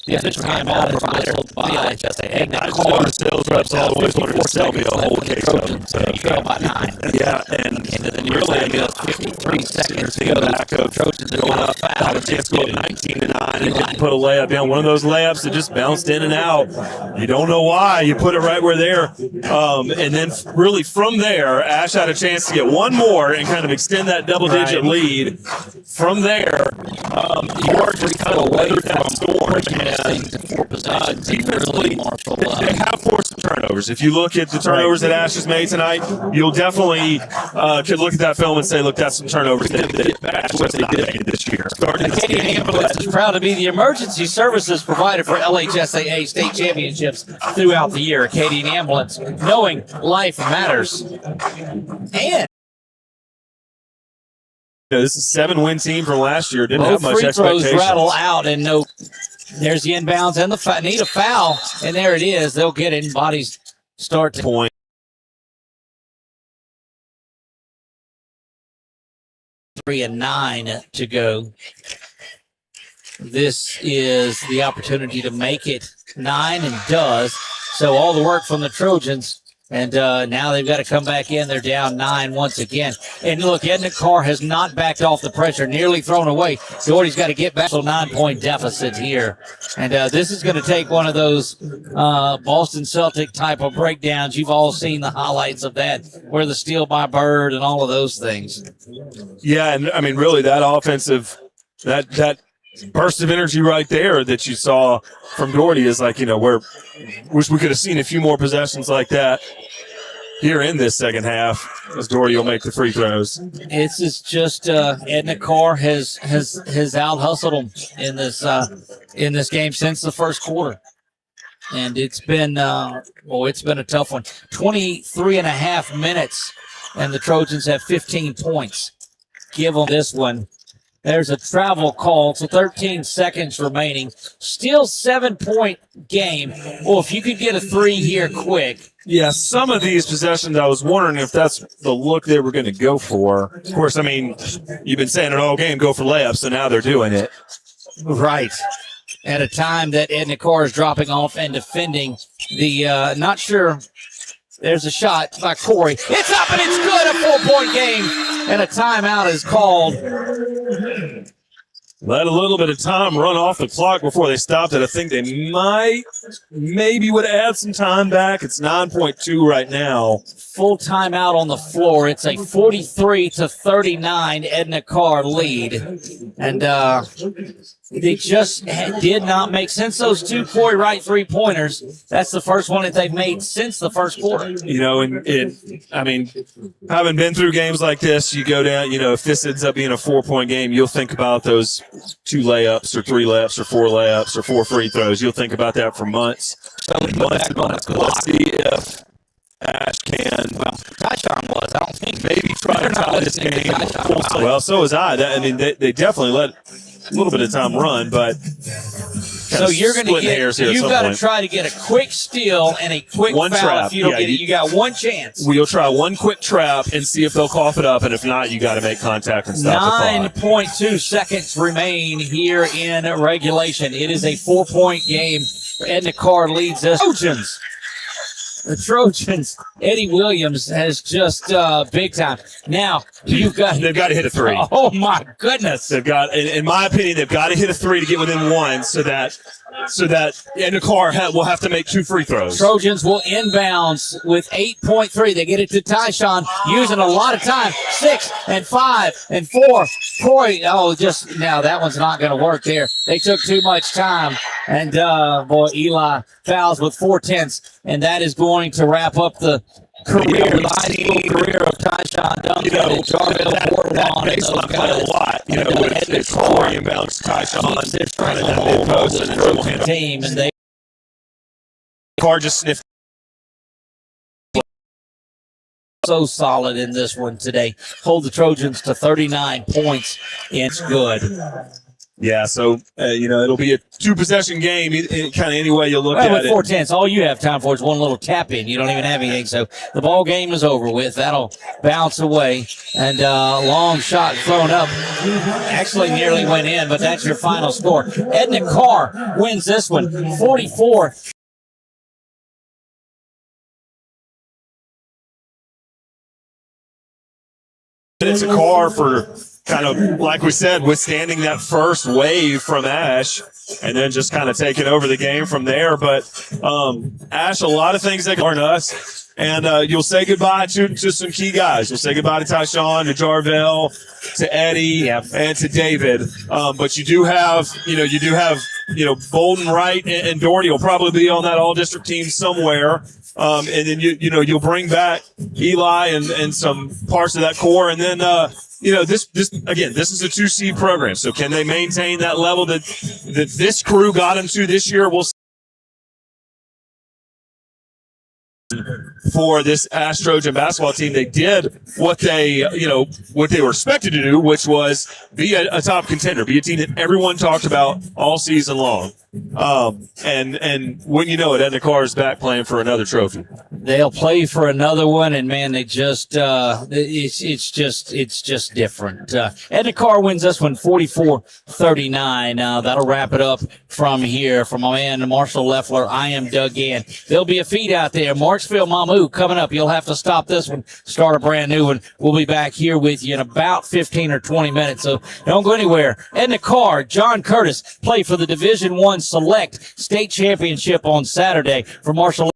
Speaker 1: The official timeout is whistled by Edna Karr.
Speaker 2: Sales reps always want to sell me a whole case of them. So.
Speaker 1: Trail by 9.
Speaker 2: Yeah, and
Speaker 1: then really 53 seconds to go.
Speaker 2: Back of Trojans going up. Had a chance to go 19-9 and didn't put a layup in. One of those layups that just bounced in and out. You don't know why. You put it right where there. And then really from there, Ash had a chance to get one more and kind of extend that double-digit lead. From there, Georgia kind of weathered that storm. And defensively, they have forced some turnovers. If you look at the turnovers that Ash has made tonight, you'll definitely could look at that film and say, look, that's some turnovers that Ash was not made this year.
Speaker 1: Acadian Ambulance is proud to be the emergency services provider for LHSAA state championships throughout the year. Acadian Ambulance, knowing life matters. And
Speaker 2: this is a 7-win team from last year. Didn't have much
Speaker 1: free throws
Speaker 2: expectations.
Speaker 1: rattle out, and no. There's the inbounds and the need a foul, and there it is. They'll get it, and bodies start to
Speaker 2: Point.
Speaker 1: 3-9 to go. This is the opportunity to make it 9, and does. So all the work from the Trojans. And now they've got to come back in. They're down 9 once again. And look, Edna Karr has not backed off the pressure, nearly thrown away. Doherty's got to get back to a 9-point deficit here. And this is going to take one of those Boston Celtic type of breakdowns. You've all seen the highlights of that, where the steal by Bird and all of those things.
Speaker 2: Yeah, and I mean, really, that offensive, that burst of energy right there that you saw from Doherty is like, where wish we could have seen a few more possessions like that here in this second half as Doherty will make the free throws.
Speaker 1: It's just Edna Karr has out hustled them in this game since the first quarter. And it's been it's been a tough one. 23 and a half minutes, and the Trojans have 15 points. Give them this one. There's a travel call, so 13 seconds remaining. Still 7-point game. Well, if you could get a 3 here quick.
Speaker 2: Yeah, some of these possessions, I was wondering if that's the look they were going to go for. Of course, I mean, you've been saying it all game, go for layups, so now they're doing it.
Speaker 1: Right. At a time that Edna Karr is dropping off and defending the, not sure. There's a shot by Corey. It's up and it's good. A 4-point game. And a timeout is called.
Speaker 2: Let a little bit of time run off the clock before they stopped it. I think they maybe would add some time back. It's 9.2 right now.
Speaker 1: Full timeout on the floor. It's a 43-39 Edna Karr lead. And they just did not make sense. Those 2 Corey Wright 3-pointers, that's the first one that they've made since the first quarter.
Speaker 2: And having been through games like this, you go down, if this ends up being a 4-point game, you'll think about those 2 layups or 3 layups or 4 layups or 4 free throws. You'll think about that for months. Let's see if Ash can.
Speaker 1: Well, Tyshawn was. I don't think.
Speaker 2: Maybe try to tie this game. Well, so was I. They definitely let a little bit of time run, but
Speaker 1: So you're going to get, you've got to try to get a quick steal and a quick foul.
Speaker 2: Trap.
Speaker 1: If you don't get it, you got one chance.
Speaker 2: We'll try one quick trap and see if they'll cough it up, and if not, you got to make contact and stop the clock.
Speaker 1: 9.2 seconds remain here in regulation. It is a 4-point game. Edna Karr leads us. Trojans. The Trojans, Eddie Williams has just big time. Now, they've got
Speaker 2: to hit a three.
Speaker 1: Oh, my goodness.
Speaker 2: They've got, in my opinion, they've got to hit a three to get within one so that Edna Karr will have to make 2 free throws.
Speaker 1: Trojans will inbounds with 8.3. They get it to Tyshawn, using a lot of time. 6 and 5 and 4. Troy, just now that one's not going to work there. They took too much time. And, Eli fouls with 4/10, and that is going to wrap up the career of Tyshawn Duncan.
Speaker 2: That baseline play a lot. It's 4 inbounds. Tyshawn trying to that mid-post and then dribble hand
Speaker 1: team, and they
Speaker 2: Karr just sniffed.
Speaker 1: So solid in this one today. Hold the Trojans to 39 points. It's good.
Speaker 2: Yeah, so, it'll be a 2-possession game, kind of any way you look at
Speaker 1: with
Speaker 2: it.
Speaker 1: 4/10, all you have time for is one little tap in. You don't even have anything. So the ball game is over with. That'll bounce away. And long shot thrown up. Actually nearly went in, but that's your final score. Edna Karr wins this one, 44.
Speaker 2: It's a Karr for kind of, like we said, withstanding that first wave from Ash and then just kind of taking over the game from there. But Ash, a lot of things that learn us. And you'll say goodbye to some key guys. You'll say goodbye to Tyshawn, to Jarvell, to Eddie, and to David. But you do have Bolden, Wright, and Doherty will probably be on that all-district team somewhere. And then you'll bring back Eli and some parts of that core, and then this is a 2-seed program. So can they maintain that level that this crew got them to this year? We'll see. For this Ash Trojan basketball team, they did what they were expected to do, which was be a top contender, be a team that everyone talked about all season long. And when you know it, Edna Karr is back playing for another trophy.
Speaker 1: They'll play for another one, and man, they just it's just different. Edna Karr wins this one 44-39. That'll wrap it up from here. From my man Marshall Leffler, I am Doug Gann. There'll be a feed out there. Marksville Mamu coming up. You'll have to stop this one, start a brand new one. We'll be back here with you in about 15 or 20 minutes, so don't go anywhere. Edna Karr, John Curtis play for the Division I Select State Championship on Saturday. For Marshall